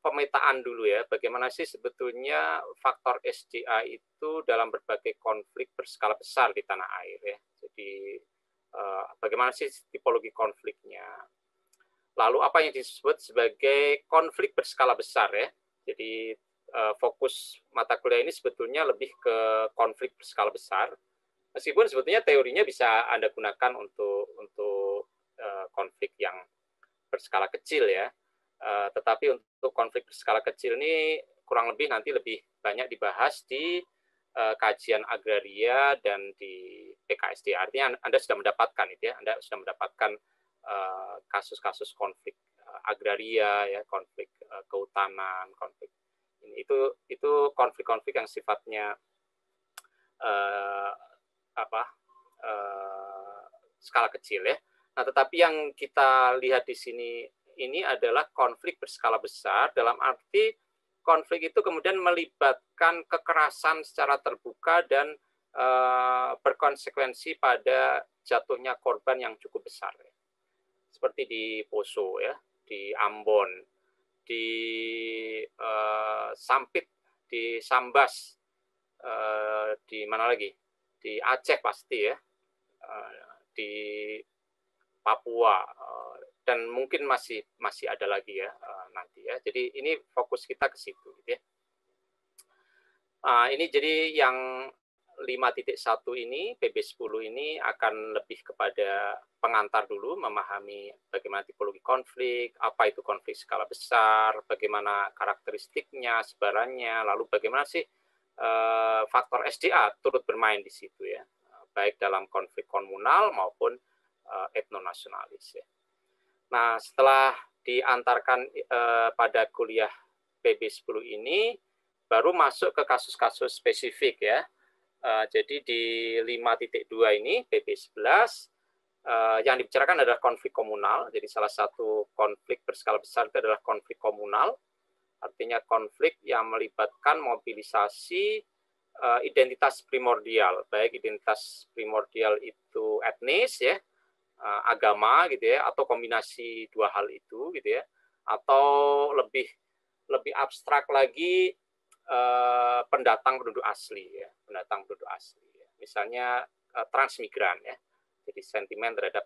pemetaan dulu ya, bagaimana sih sebetulnya faktor SDA itu dalam berbagai konflik berskala besar di tanah air ya. Jadi bagaimana sih tipologi konfliknya. Lalu apa yang disebut sebagai konflik berskala besar ya. Jadi fokus mata kuliah ini sebetulnya lebih ke konflik berskala besar. Meskipun sebetulnya teorinya bisa Anda gunakan untuk konflik yang berskala kecil ya. Tetapi untuk konflik berskala kecil ini kurang lebih nanti lebih banyak dibahas di kajian agraria dan di PKSD. Artinya Anda sudah mendapatkan itu ya, Anda sudah mendapatkan kasus-kasus konflik agraria ya, konflik kehutanan, konflik ini itu konflik-konflik yang sifatnya skala kecil ya. Nah, tetapi yang kita lihat di sini ini adalah konflik berskala besar, dalam arti konflik itu kemudian melibatkan kekerasan secara terbuka dan berkonsekuensi pada jatuhnya korban yang cukup besar. Seperti di Poso, ya, di Ambon, di Sampit, di Sambas, di mana lagi? Di Aceh pasti ya, di Papua, dan mungkin masih ada lagi ya nanti ya. Jadi ini fokus kita ke situ gitu ya. Ini jadi yang 5.1 ini, PB10 ini akan lebih kepada pengantar dulu, memahami bagaimana tipologi konflik, apa itu konflik skala besar, bagaimana karakteristiknya, sebarannya, lalu bagaimana sih faktor SDA turut bermain di situ ya, baik dalam konflik komunal maupun etnonasionalis ya. Nah, setelah diantarkan pada kuliah PB10 ini, baru masuk ke kasus-kasus spesifik ya. Jadi di 5.2 ini, PB11, yang dibicarakan adalah konflik komunal. Jadi salah satu konflik berskala besar itu adalah konflik komunal. Artinya konflik yang melibatkan mobilisasi identitas primordial. Baik identitas primordial itu etnis ya, agama gitu ya, atau kombinasi dua hal itu gitu ya, atau lebih abstrak lagi pendatang penduduk asli ya, pendatang penduduk asli. Ya. Misalnya transmigran ya, jadi sentimen terhadap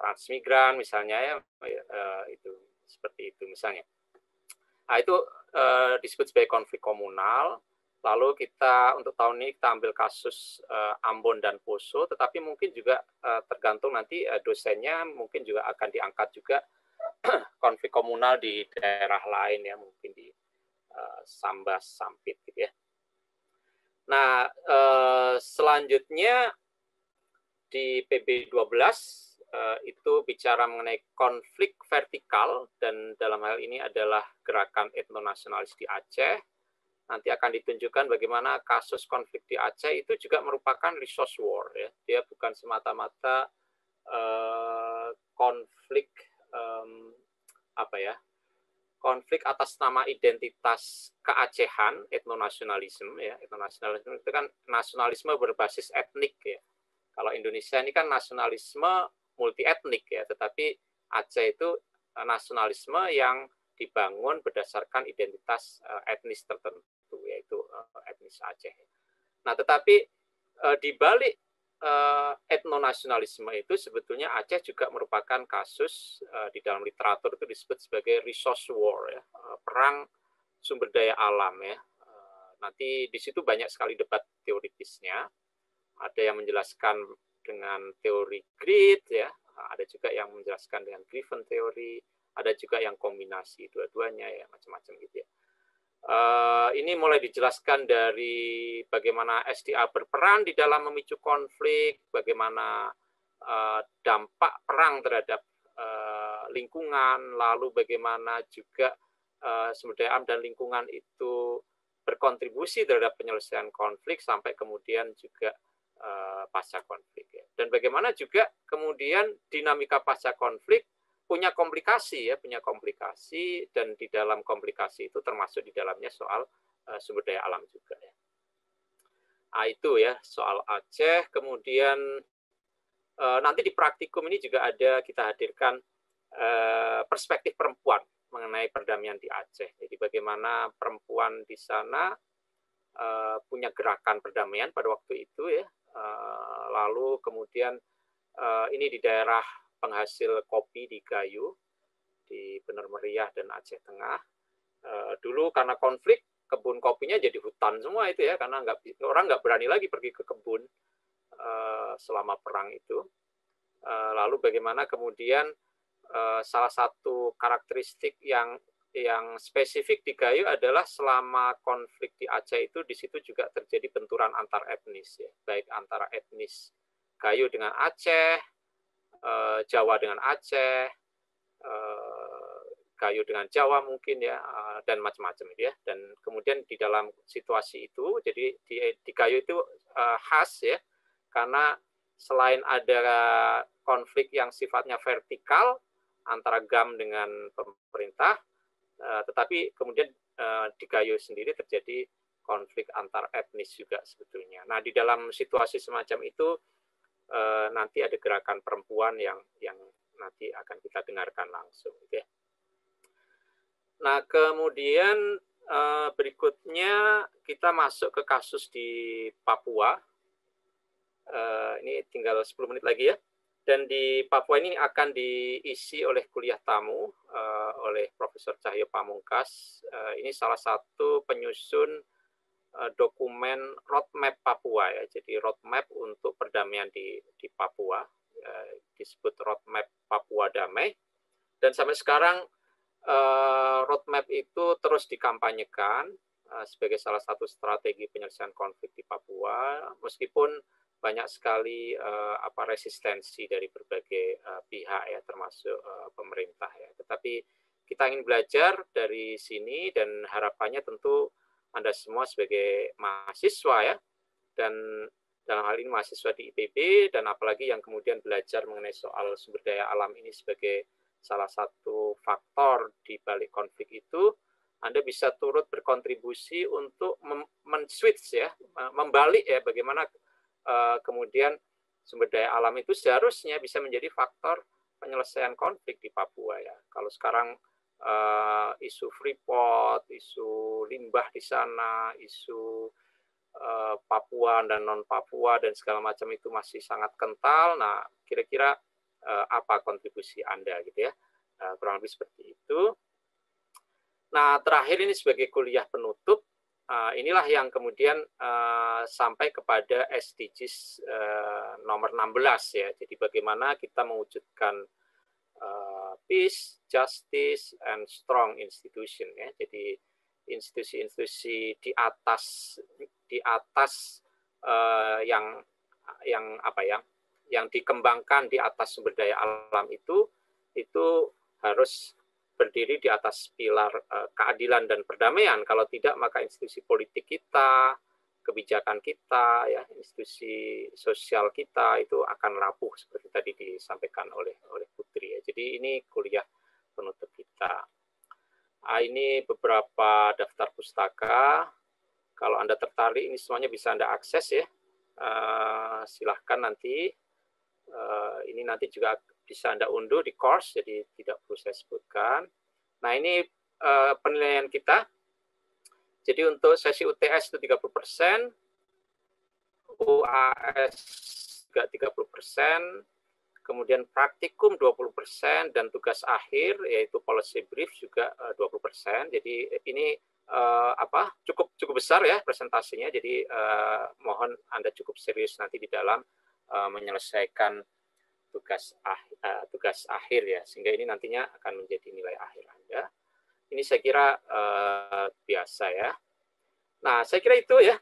transmigran misalnya ya, itu seperti itu misalnya. Nah itu disebut sebagai konflik komunal. Lalu kita untuk tahun ini kita ambil kasus Ambon dan Poso, tetapi mungkin juga tergantung nanti dosennya mungkin juga akan diangkat juga konflik komunal di daerah lain ya, mungkin di Sambas, Sampit gitu ya. Nah, selanjutnya di PB 12 itu bicara mengenai konflik vertikal, dan dalam hal ini adalah gerakan etnonasionalis di Aceh. Nanti akan ditunjukkan bagaimana kasus konflik di Aceh itu juga merupakan resource war ya. Dia bukan semata-mata konflik konflik atas nama identitas keacehan, etnonasionalisme ya. Etnonasionalisme itu kan nasionalisme berbasis etnik ya. Kalau Indonesia ini kan nasionalisme multi etnik ya, tetapi Aceh itu nasionalisme yang dibangun berdasarkan identitas etnis tertentu, yaitu etnis Aceh. Nah, tetapi di balik etnonasionalisme itu sebetulnya Aceh juga merupakan kasus di dalam literatur itu disebut sebagai resource war ya, perang sumber daya alam ya. Nanti di situ banyak sekali debat teoritisnya. Ada yang menjelaskan dengan teori greed ya, ada juga yang menjelaskan dengan Griffin teori, ada juga yang kombinasi dua-duanya ya, macam-macam gitu ya. Ini mulai dijelaskan dari bagaimana SDA berperan di dalam memicu konflik, bagaimana dampak perang terhadap lingkungan, lalu bagaimana juga sumber daya alam dan lingkungan itu berkontribusi terhadap penyelesaian konflik sampai kemudian juga pasca konflik. Ya. Dan bagaimana juga kemudian dinamika pasca konflik punya komplikasi ya, punya komplikasi, dan di dalam komplikasi itu termasuk di dalamnya soal sumber daya alam juga ya. Nah, itu ya soal Aceh. Kemudian nanti di praktikum ini juga ada kita hadirkan perspektif perempuan mengenai perdamaian di Aceh. Jadi bagaimana perempuan di sana punya gerakan perdamaian pada waktu itu ya. Lalu kemudian ini di daerah penghasil kopi di Gayo, di Bener Meriah dan Aceh Tengah. Dulu karena konflik, kebun kopinya jadi hutan semua itu ya, karena orang nggak berani lagi pergi ke kebun selama perang itu. Lalu bagaimana kemudian salah satu karakteristik yang spesifik di Gayo adalah selama konflik di Aceh itu, di situ juga terjadi benturan antar etnis ya, baik antara etnis Gayo dengan Aceh, Jawa dengan Aceh, Gayo dengan Jawa mungkin ya, dan macam-macam ya. Dan kemudian di dalam situasi itu, jadi di Gayo itu khas ya, karena selain ada konflik yang sifatnya vertikal antara GAM dengan pemerintah, tetapi kemudian di Gayo sendiri terjadi konflik antar etnis juga sebetulnya. Nah, di dalam situasi semacam itu nanti ada gerakan perempuan yang nanti akan kita dengarkan langsung. Gitu ya. Nah, kemudian berikutnya kita masuk ke kasus di Papua. Ini tinggal 10 menit lagi ya. Dan di Papua ini akan diisi oleh kuliah tamu oleh Profesor Cahyo Pamungkas. Ini salah satu penyusun dokumen roadmap Papua ya, jadi roadmap untuk perdamaian di Papua, disebut roadmap Papua Damai, dan sampai sekarang roadmap itu terus dikampanyekan sebagai salah satu strategi penyelesaian konflik di Papua, meskipun banyak sekali resistensi dari berbagai pihak ya, termasuk pemerintah ya. Tetapi kita ingin belajar dari sini, dan harapannya tentu Anda semua sebagai mahasiswa ya, dan dalam hal ini mahasiswa di IPB, dan apalagi yang kemudian belajar mengenai soal sumber daya alam ini sebagai salah satu faktor di balik konflik itu, Anda bisa turut berkontribusi untuk men-switch ya, membalik ya, bagaimana kemudian sumber daya alam itu seharusnya bisa menjadi faktor penyelesaian konflik di Papua ya. Kalau sekarang isu Freeport, isu limbah di sana, isu Papua dan non Papua dan segala macam itu masih sangat kental. Nah, kira-kira apa kontribusi Anda gitu ya? Kurang lebih seperti itu. Nah, terakhir ini sebagai kuliah penutup, inilah yang kemudian sampai kepada SDGs nomor 16 ya. Jadi bagaimana kita mewujudkan peace, justice, and strong institution ya. Jadi institusi-institusi di atas yang apa ya, yang dikembangkan di atas sumber daya alam itu harus berdiri di atas pilar keadilan dan perdamaian. Kalau tidak, maka institusi politik kita, kebijakan kita, ya, institusi sosial kita itu akan rapuh seperti tadi disampaikan oleh Putri. Ya. Jadi ini kuliah penutup kita. Ini beberapa daftar pustaka. Kalau Anda tertarik, ini semuanya bisa Anda akses ya. Silahkan nanti. Ini nanti juga bisa Anda unduh di course, jadi tidak perlu saya sebutkan. Nah, ini penilaian kita. Jadi untuk sesi UTS itu 30%, UAS juga 30%, kemudian praktikum 20%, dan tugas akhir yaitu policy brief juga 20%. Jadi ini cukup besar ya presentasinya. Jadi mohon Anda cukup serius nanti di dalam menyelesaikan tugas akhir ya, sehingga ini nantinya akan menjadi nilai akhir Anda. Ini saya kira biasa ya. Nah, saya kira itu ya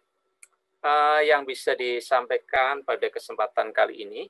yang bisa disampaikan pada kesempatan kali ini.